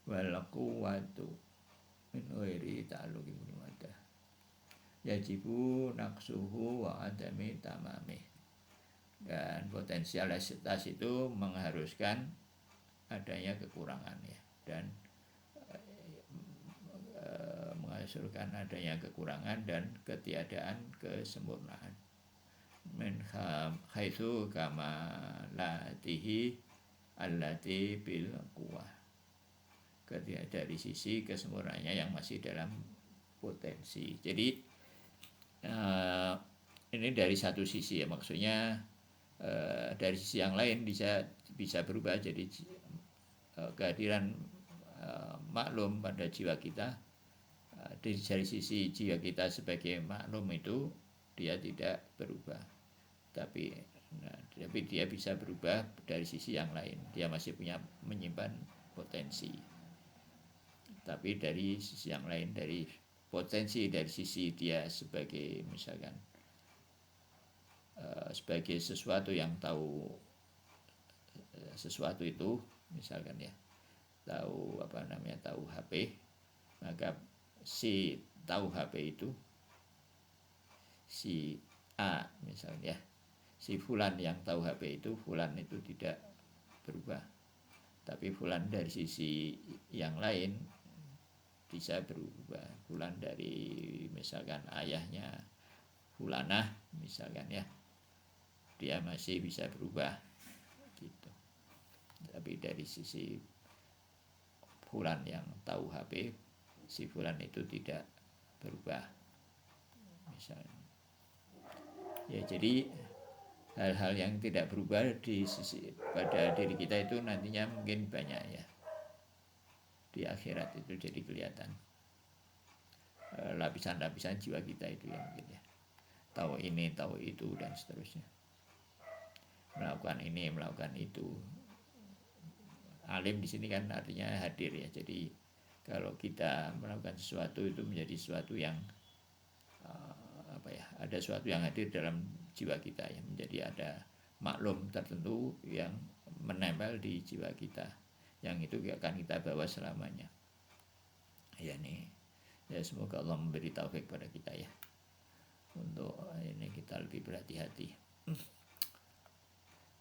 Wal quwwatu min ghairi ta'alluqin bil maddah yajibu naqsuhu wa adami tamamih. Dan potensialitas itu mengharuskan adanya kekurangan ya, dan menghasilkan adanya kekurangan dan ketiadaan kesempurnaan. Min haitsu kamalatihi allati bil quwwah, dari sisi kesempurnaannya yang masih dalam potensi. Jadi ini dari satu sisi ya, maksudnya dari sisi yang lain bisa berubah. Jadi kehadiran maklum pada jiwa kita, dari sisi jiwa kita sebagai maklum itu dia tidak berubah, tapi dia bisa berubah dari sisi yang lain. Dia masih menyimpan potensi, tapi dari sisi yang lain, dari potensi dari sisi dia sebagai misalkan sebagai sesuatu yang tahu sesuatu itu, misalkan ya, tahu tahu HP, maka si tahu HP itu, si A misalnya, si fulan yang tahu HP itu, fulan itu tidak berubah, tapi fulan dari sisi yang lain bisa berubah. Fulan dari misalkan ayahnya fulanah misalkan ya, dia masih bisa berubah gitu. Tapi dari sisi fulan yang tahu HP, si fulan itu tidak berubah misalnya ya. Jadi hal-hal yang tidak berubah di sisi pada diri kita itu nantinya mungkin banyak ya, di akhirat itu jadi kelihatan lapisan-lapisan jiwa kita itu ya, mungkin ya, tahu ini tahu itu dan seterusnya, melakukan ini melakukan itu. Alim di sini kan artinya hadir ya. Jadi kalau kita melakukan sesuatu itu menjadi sesuatu yang ada sesuatu yang hadir dalam jiwa kita ya, menjadi ada maklum tertentu yang menempel di jiwa kita, yang itu akan kita bawa selamanya. Ya nih, ya semoga Allah memberi taufik pada kita ya, untuk ini kita lebih berhati-hati.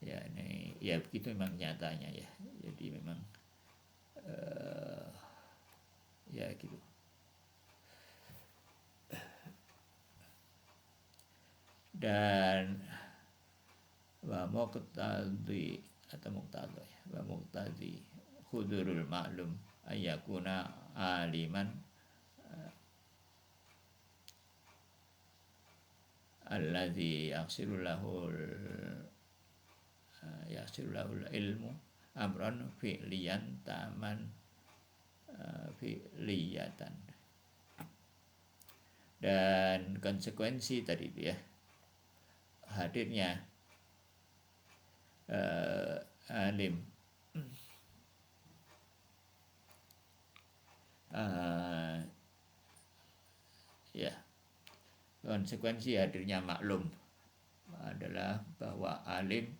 Ya ini ya begitu memang nyatanya ya, jadi memang ya gitu. Dan wa muqtadi atau muqtadi wa muqtadi hudurul ma'lum ayakuna aliman alladzi yaksiru lahul ilmu amran fi'liyan taman fi'liyatan. Dan konsekuensi tadi itu ya, hadirnya alim ya, konsekuensi hadirnya maklum adalah bahwa alim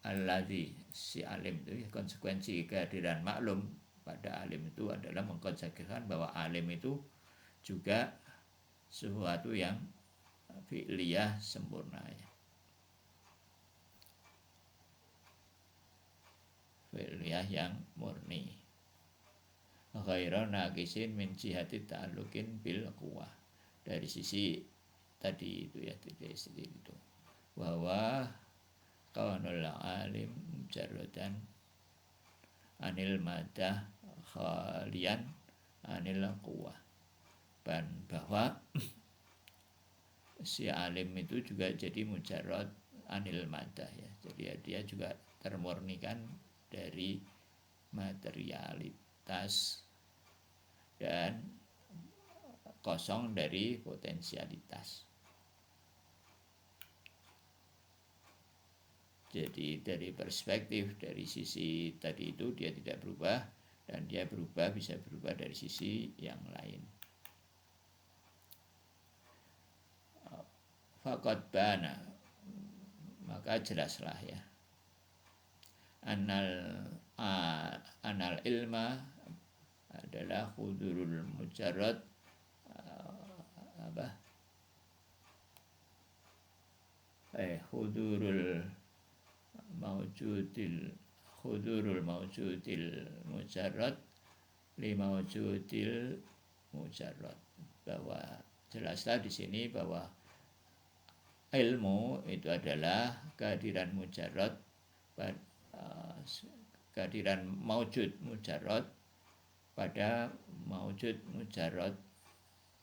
alladzi, si alim itu, konsekuensi kehadiran maklum pada alim itu adalah mengkonsekuensikan bahwa alim itu juga sesuatu yang fi'liyah sempurna ya, fi'liyah yang murni, ghairu naqisin min jihati ta'alluqin bil quwwah, dari sisi tadi itu ya, dari sisi itu bahwa kaunul alim mujarradan anil madah khalian anil quwwah, dan bahwa si alim itu juga jadi mujarrad anil madah ya, jadi dia juga termurnikan dari materialitas dan kosong dari potensialitas. Jadi dari perspektif, dari sisi tadi itu dia tidak berubah, dan dia berubah, bisa berubah dari sisi yang lain. Faqad bana, maka jelaslah ya, anal ilma adalah hudurul mujarrad hudurul mawjudil mujarrad li mawjudil mujarrad, bahwa jelaslah di sini bahwa ilmu itu adalah kehadiran mujarrad, kehadiran maujud mujarrad pada maujud mujarrad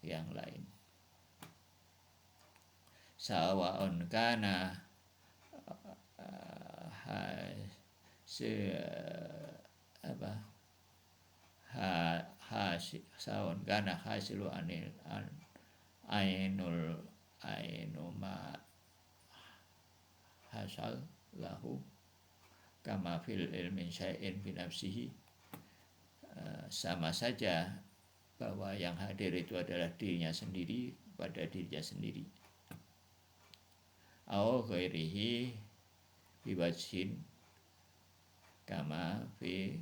yang lain. Sawa'un kana sawa'un kana hasilu anil ainu ma hasal lahu kama fil ilmin syai'in bi nafsihi, sama saja bahwa yang hadir itu adalah dirinya sendiri pada dirinya sendiri, au ghairihi biwajhin kama fi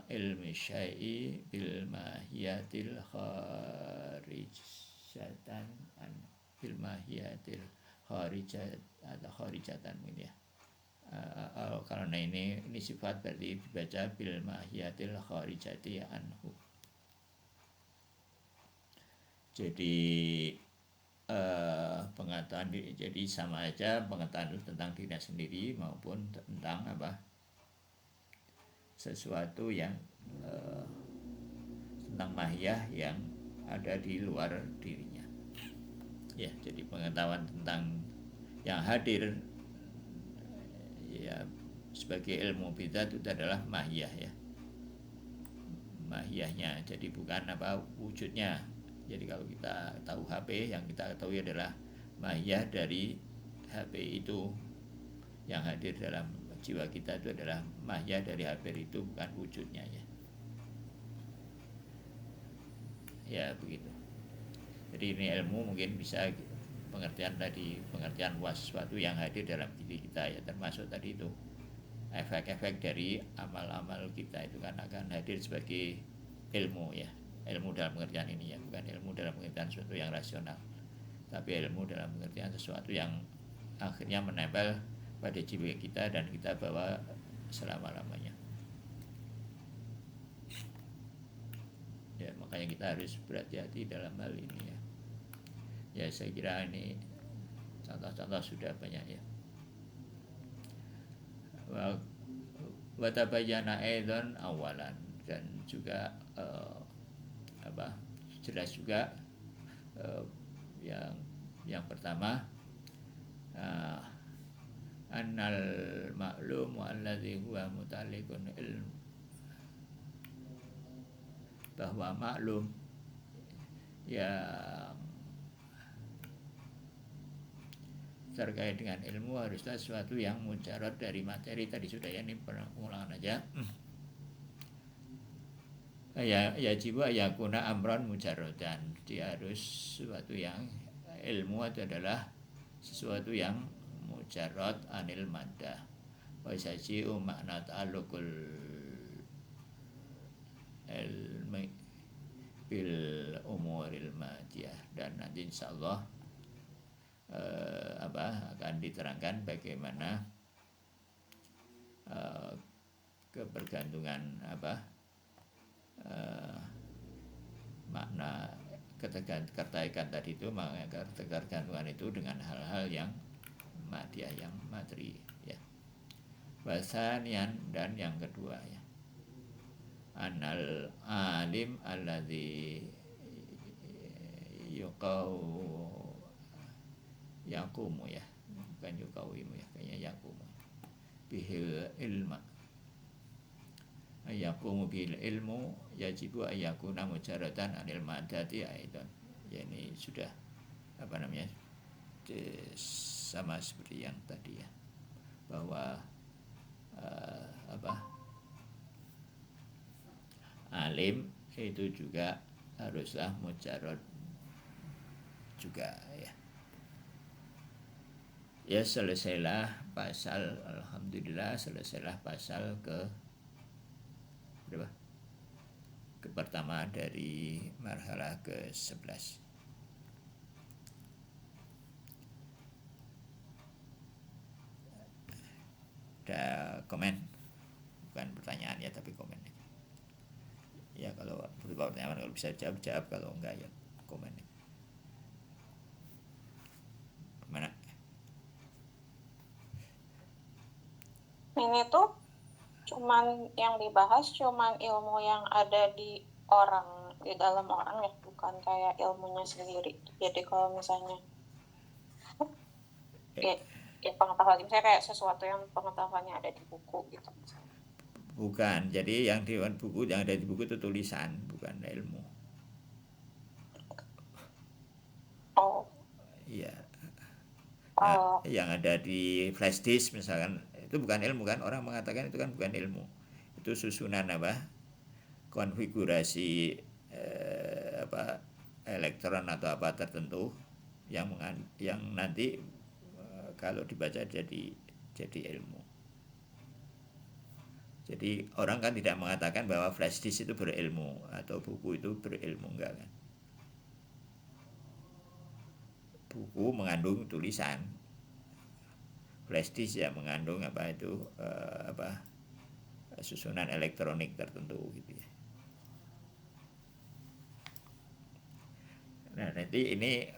ilmi syai'i bil mahiyatil kharijatan an bil mahiyatil kharijatan ini ya. Karena ini sifat berarti dibaca bil mahiyatil kharijati anhu. Jadi pengetahuan jadi sama aja pengetahuan tentang dirinya sendiri maupun tentang sesuatu yang tentang mahiyah yang ada di luar dirinya ya. Jadi pengetahuan tentang yang hadir ya sebagai ilmu bidzat itu adalah mahiyah ya, mahiyahnya, jadi bukan wujudnya. Jadi kalau kita tahu HP, yang kita ketahui adalah mahiyah dari HP itu, yang hadir dalam jiwa kita itu adalah mahiyah dari HP itu, bukan wujudnya ya. Ya begitu. Jadi ini ilmu mungkin bisa pengertian tadi, pengertian luas sesuatu yang hadir dalam diri kita ya, termasuk tadi itu efek-efek dari amal-amal kita itu kan akan hadir sebagai ilmu ya. Ilmu dalam pengertian ini ya, bukan ilmu dalam pengertian sesuatu yang rasional, tapi ilmu dalam pengertian sesuatu yang akhirnya menempel pada jiwa kita dan kita bawa selama-lamanya. Ya, makanya kita harus berhati-hati dalam hal ini ya. Ya, saya kira ini contoh-contoh sudah banyak ya. Wa tabayyana aidan awalan, dan juga jelas juga yang pertama annal ma'lum alladhi huwa muta'alliqun ilm, bahwa maklum yang terkait dengan ilmu haruslah sesuatu yang mujarad dari materi. Tadi sudah ya, ini pengulangan aja. Ya jiwa ya kuna amron mujarradan, dia harus sesuatu yang ilmu itu adalah sesuatu yang mujarrad anil maddah wa saji'u makna ta'alluqul ilmi bil umuril madiyah. Dan nanti insyaallah akan diterangkan bagaimana kebergantungan makna keterkaitan tadi itu, maka ketergantungan itu dengan hal-hal yang madiyah, yang materi ya. Wasanian, dan yang kedua ya, anal alim alladzi yuqau yaqumu ya, bukan yuqawimu ya, kayaknya yaqumu bihil ilma, yaqumu bil ilmu yajibu ayyakuna mujarradan anil madati aidan. Ya, ini sudah sama seperti yang tadi ya, bahwa alim itu juga haruslah mujarrad juga ya. Ya, selesailah pasal, alhamdulillah selesailah pasal ke berapa? Ke pertama dari marhalah ke-11. Ada komen? Bukan pertanyaan ya, tapi komen. Ya, kalau berupa pertanyaan, kalau bisa jawab, kalau enggak ya komen. Mana? Ini tuh cuman yang dibahas cuman ilmu yang ada di orang, di dalam orang ya, bukan kayak ilmunya sendiri. Jadi kalau misalnya ya pengetahuan, misalnya kayak sesuatu yang pengetahuannya ada di buku gitu. Bukan, jadi yang di buku, yang ada di buku itu tulisan, bukan ilmu. Oh. Iya. Oh. Yang ada di flash disk misalkan, itu bukan ilmu kan, orang mengatakan itu kan bukan ilmu, itu susunan konfigurasi elektron atau apa tertentu yang nanti kalau dibaca jadi ilmu. Jadi orang kan tidak mengatakan bahwa flash disk itu berilmu atau buku itu berilmu, enggak kan. Buku mengandung tulisan, flash disk ya mengandung susunan elektronik tertentu gitu ya. Nah, nanti ini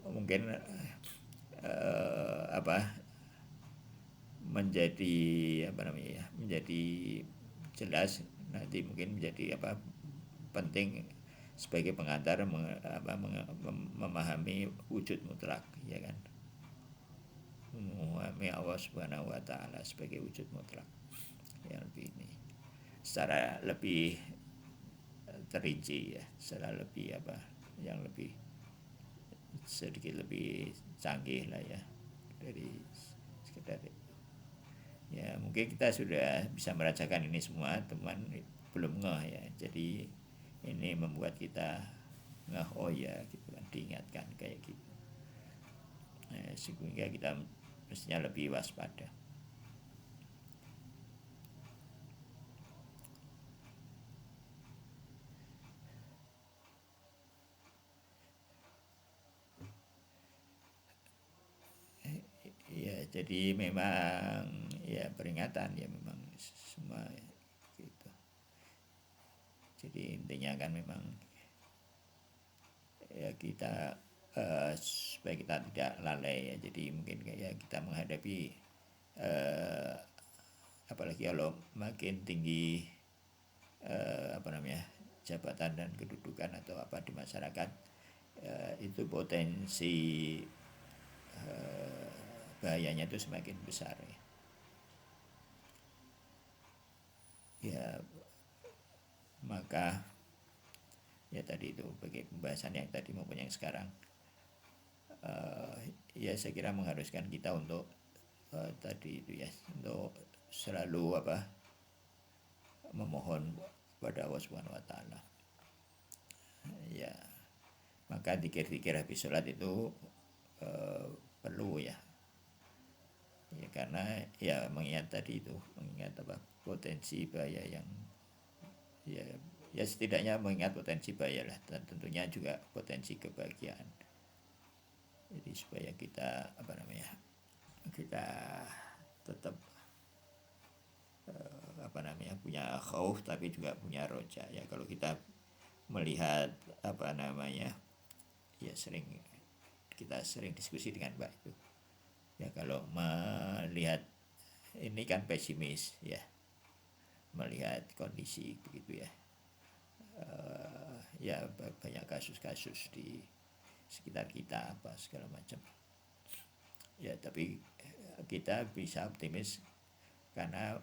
mungkin menjadi jelas, nanti mungkin menjadi penting sebagai pengantar memahami wujud mutlak ya kan, memahami Allah Subhanahu wa taala sebagai wujud mutlak yang lebih ini secara lebih terinci ya, secara lebih yang lebih sedikit lebih canggih lah ya dari sekedar ya. Mungkin kita sudah bisa merasakan ini semua, teman belum ngeh ya, jadi ini membuat kita nah oh ya gitu kan, diingatkan kayak gitu. Sehingga kita mestinya lebih waspada. Ya jadi memang ya peringatan ya memang semua gitu. Jadi intinya kan memang ya kita supaya kita tidak lalai ya. Jadi mungkin kayak kita menghadapi apalagi kalau makin tinggi jabatan dan kedudukan atau apa di masyarakat, itu potensi bahayanya itu semakin besar ya. Ya maka ya tadi itu bagi pembahasan yang tadi maupun yang sekarang, ya saya kira mengharuskan kita untuk tadi itu ya, untuk selalu memohon kepada Allah Subhanahu wa taala. Ya, maka zikir-zikir habis sholat itu perlu ya. Ya karena ya mengingat tadi itu, mengingat potensi bahaya yang ya setidaknya mengingat potensi bahaya lah, dan tentunya juga potensi kebahagiaan. Jadi supaya kita kita tetap punya khauf tapi juga punya roja ya. Kalau kita melihat kita sering diskusi dengan Mbak itu ya, kalau melihat ini kan pesimis ya, melihat kondisi begitu ya, ya banyak kasus-kasus di sekitar kita apa segala macam ya, tapi kita bisa optimis karena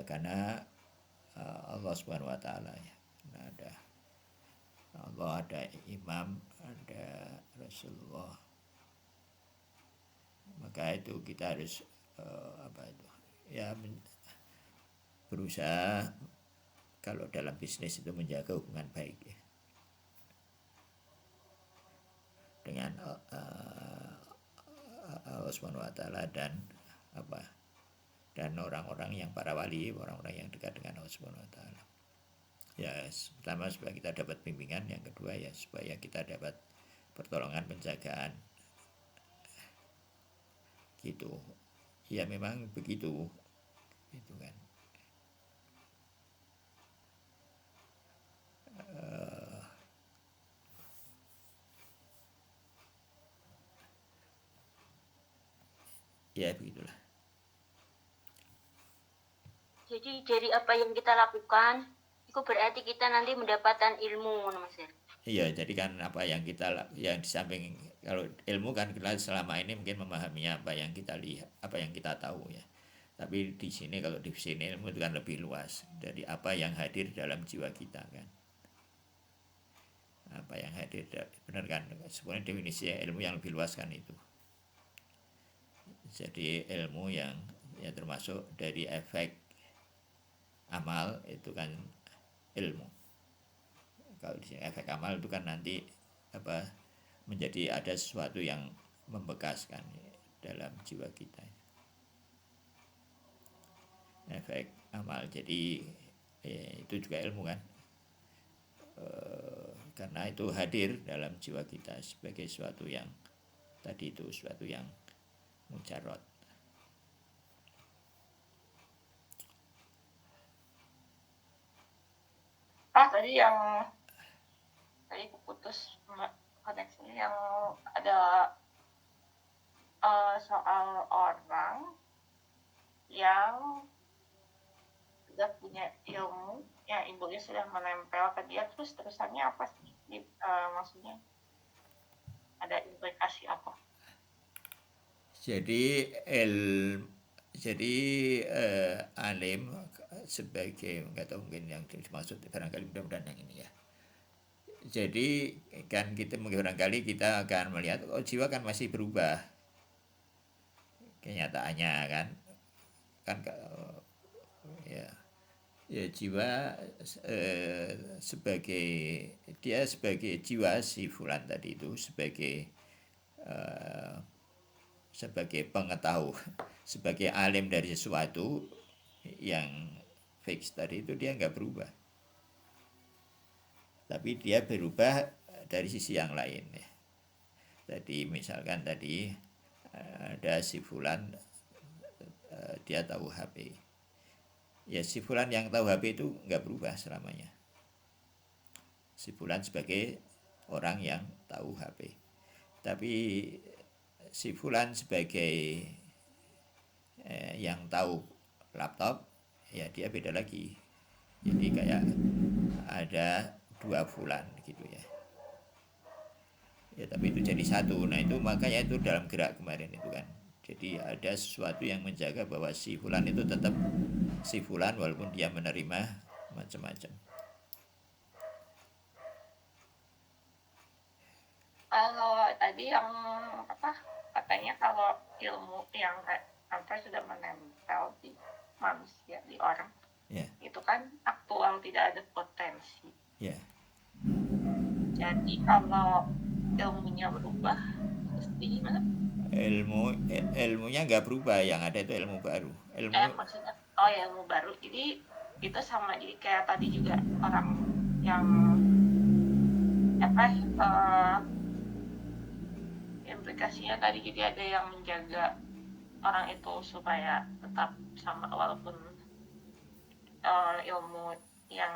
karena Allah Subhanahu wa taala ya. Nah, ada Allah, ada imam, ada Rasulullah. Maka itu kita harus berusaha kalau dalam bisnis itu menjaga hubungan baik ya, dengan Allah Subhanahu wa taala dan orang-orang yang para wali, orang-orang yang dekat dengan Allah Subhanahu wa taala. Ya, pertama supaya kita dapat bimbingan, yang kedua ya supaya kita dapat pertolongan, penjagaan gitu. Ya memang begitu gitu kan. Ya begitulah. Jadi apa yang kita lakukan itu berarti kita nanti mendapatkan ilmu, Mas. Iya, jadi kan apa yang kita yang di samping kalau ilmu kan kita selama ini mungkin memahaminya apa yang kita lihat, apa yang kita tahu ya. Tapi di sini kalau di sini ilmu itu kan lebih luas dari apa yang hadir dalam jiwa kita kan. Apa yang hadir, benar kan? Sebenarnya definisi ilmu yang lebih luas kan itu. Jadi ilmu yang ya termasuk dari efek amal itu kan ilmu. Kalau di sini efek amal itu kan nanti menjadi ada sesuatu yang membekaskan dalam jiwa kita. Efek amal, jadi itu juga ilmu kan, karena itu hadir dalam jiwa kita sebagai sesuatu yang tadi itu, sesuatu yang mujarrad. Tadi yang tadi putus koneksi, yang ada soal orang yang sudah punya ilmu yang ibunya sudah menempel ke dia, terus terusannya apa sih? Maksudnya ada implikasi apa? Jadi alim sebagai, nggak tahu mungkin yang dimaksud barangkali mudah-mudahan yang ini ya. Jadi kan kita barangkali kita akan melihat jiwa kan masih berubah kenyataannya kan ya. Ya jiwa sebagai jiwa si fulan tadi itu sebagai pengetahuan, sebagai alim dari sesuatu yang fix tadi itu dia nggak berubah, tapi dia berubah dari sisi yang lain ya. Tadi misalkan ada si fulan dia tahu HP. Ya si fulan yang tahu HP itu nggak berubah selamanya. Si fulan sebagai orang yang tahu HP. Tapi si fulan sebagai yang tahu laptop, ya dia beda lagi. Jadi kayak ada dua fulan gitu ya. Ya tapi itu jadi satu. Nah itu makanya itu dalam gerak kemarin itu kan. Jadi ada sesuatu yang menjaga bahwa si fulan itu tetap si fulan walaupun dia menerima macam-macam. Kalau tadi yang apa katanya kalau ilmu yang sudah menempel di manusia, di orang, itu kan aktual, tidak ada potensi. Jadi kalau ilmunya berubah, terus gimana? Ilmunya nggak berubah, yang ada itu ilmu baru. Maksudnya ilmu baru. Jadi itu sama, jadi kayak tadi juga orang yang implikasinya tadi, jadi ada yang menjaga orang itu supaya tetap sama walaupun ilmu yang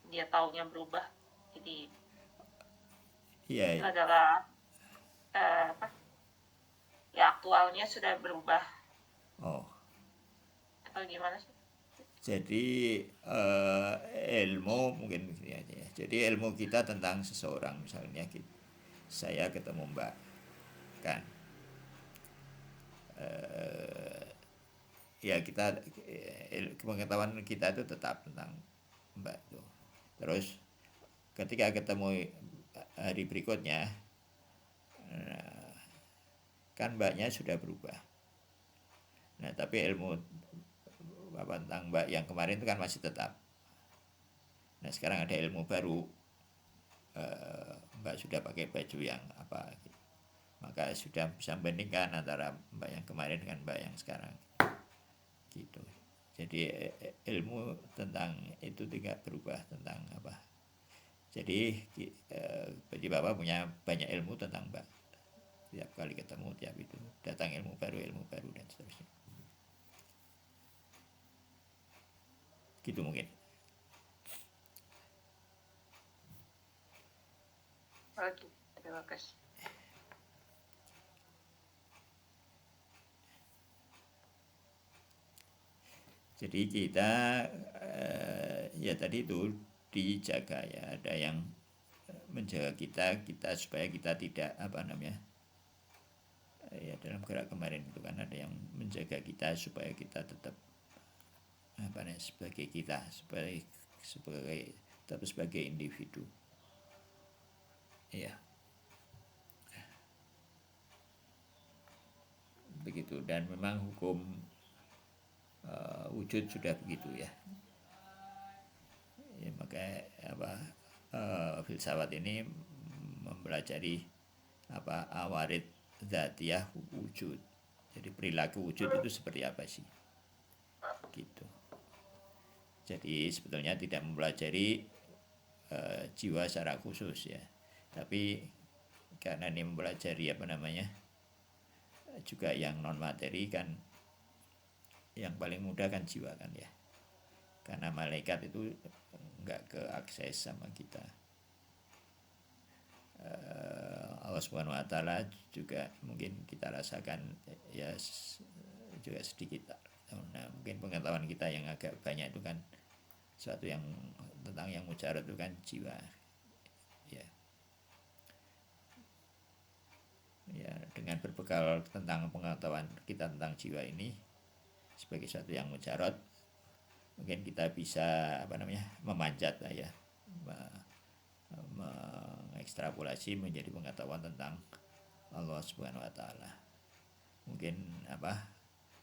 dia taunya berubah. Jadi itu adalah aktualnya sudah berubah. Atau gimana sih? Jadi ilmu mungkin begini aja ya. Jadi ilmu kita tentang seseorang, misalnya saya ketemu Mbak kan, ya kita pengetahuan kita itu tetap tentang Mbak itu. Terus ketika ketemu hari berikutnya, kan Mbaknya sudah berubah. Nah tapi ilmu tentang Mbak yang kemarin itu kan masih tetap. Nah sekarang ada ilmu baru, Mbak sudah pakai baju yang apa gitu. Maka sudah bisa membandingkan antara Mbak yang kemarin dengan Mbak yang sekarang gitu. Jadi ilmu tentang itu tidak berubah tentang apa. Jadi Bapak punya banyak ilmu tentang Mbak. Tiap kali ketemu, tiap itu datang ilmu baru dan seterusnya. Gitu mungkin. Oke, terima kasih. Jadi kita ya tadi itu dijaga ya, ada yang menjaga kita supaya kita tidak ya dalam gerak kemarin itu kan ada yang menjaga kita supaya kita tetap sebagai kita, sebagai individu. Iya. Begitu, dan memang hukum wujud sudah begitu ya. Maka filsafat ini mempelajari awarid dzatiyah wujud. Jadi perilaku wujud itu seperti apa sih? Gitu. Jadi sebetulnya tidak mempelajari jiwa secara khusus ya. Tapi karena ini mempelajari juga yang non materi kan, yang paling mudah kan jiwa kan ya. Karena malaikat itu nggak keakses sama kita. Allah Subhanahu wa Ta'ala juga mungkin kita rasakan ya juga sedikit. Nah mungkin pengetahuan kita yang agak banyak itu kan suatu yang tentang yang mujarad itu kan jiwa ya. Dengan berbekal tentang pengetahuan kita tentang jiwa ini sebagai suatu yang mujarad, mungkin kita bisa memanjat ya, mengekstrapolasi menjadi pengetahuan tentang Allah Subhanahu wa Ta'ala. Mungkin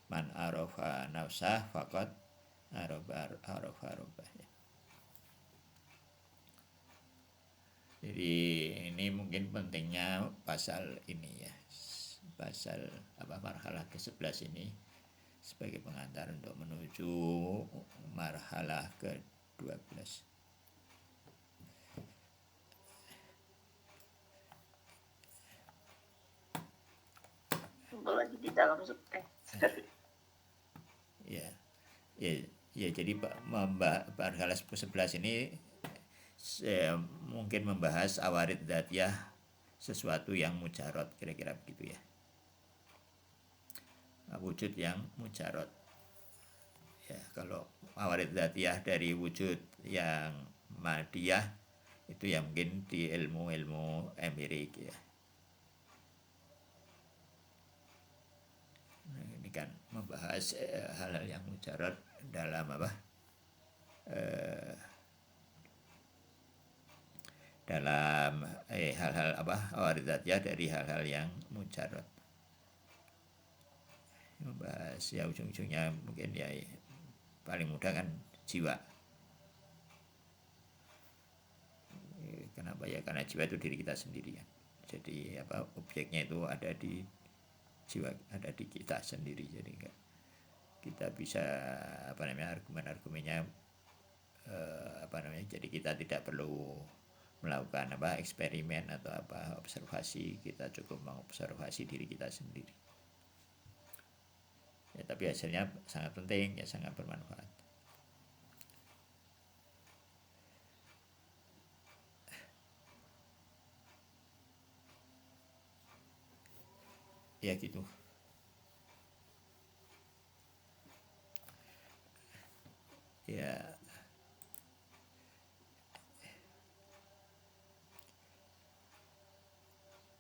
man arafa nafsah faqad arafah ya. Jadi ini mungkin pentingnya pasal ini ya, pasal marhalah ke-11 ini sebagai pengantar untuk menuju marhalah ke-12. Lagi di dalam subtext. Ya, jadi marhalah ke-11 ini mungkin membahas awarid dzatiyah, sesuatu yang mujarot, kira-kira begitu ya, wujud yang mujarot ya. Kalau awarid dzatiyah dari wujud yang madiyah itu ya mungkin di ilmu empirik ya. Nah, ini kan membahas hal-hal yang mujarot dalam dalam hal-hal awarid dzatiyah dari hal-hal yang mujarot. Membahas ya ujung-ujungnya mungkin ya paling mudah kan jiwa. Kenapa ya? Karena jiwa itu diri kita sendiri kan. Jadi objeknya itu ada di jiwa, ada di kita sendiri. Jadi kita bisa argumen-argumennya jadi kita tidak perlu melakukan eksperimen atau observasi, kita cukup mengobservasi diri kita sendiri ya. Tapi hasilnya sangat penting ya, sangat bermanfaat ya gitu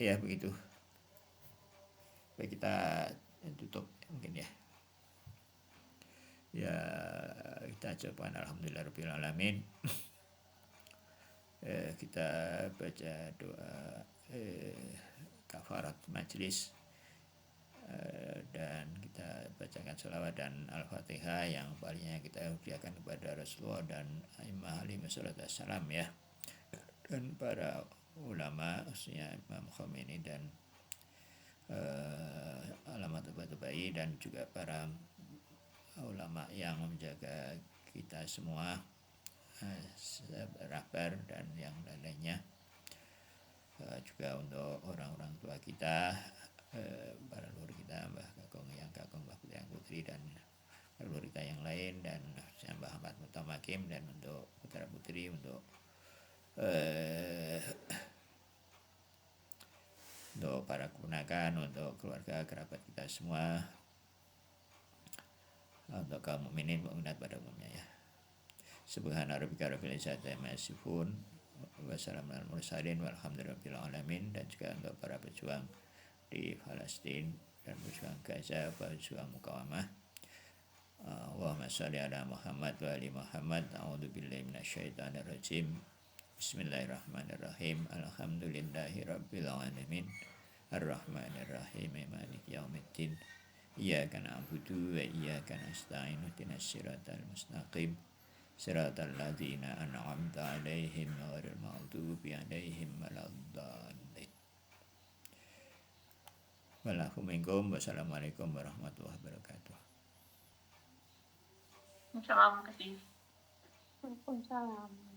ya begitu. Baik, kita tutup mungkin ya. Kita ucapkan alhamdulillahirabbil alamin. Kita baca doa kafarat majelis dan kita bacakan sholawat dan al-fatihah yang palingnya kita hadiahkan kepada Rasulullah dan a'immah alaihi wassalam ya, dan para ulama khususnya Imam Khomeini dan alamat Tabatabai, dan juga para ulama yang menjaga kita semua, rahbar dan yang lainnya, juga untuk orang-orang tua kita, para leluhur kita, Mbah Kakung, Yang Kakung, Mbah Putri, Yang Putri, dan leluhur kita yang lain, dan Mbah Ahmad Mutamakim, dan untuk putra putri, untuk para keponakan, untuk keluarga kerabat kita semua, untuk kaum mukminin mukminat pada umumnya ya. Subhana rabbika rabbil izzati amma yasifun wa salamun alal mursalin walhamdulillahi alamin. Dan juga untuk para pejuang di Palestina dan pejuang Gaza, pejuang mukawamah, Allahumma sholli ala Muhammad wa ali Muhammad. A'udzubillahi minasyaitonir rajim. Bismillahirrahmanirrahim. Alhamdulillahi rabbil alamin. Ar-Rahmanir Rahim. Maliki yaumiddin. Iyyaka na'budu wa iyyaka nasta'in. Ihdinas siratal mustaqim. Siratal ladzina an'amta 'alaihim ghairil maghdubi 'alaihim waladdallin. Wassalamualaikum warahmatullahi wabarakatuh. Assalamualaikum. Waalaikumsalam.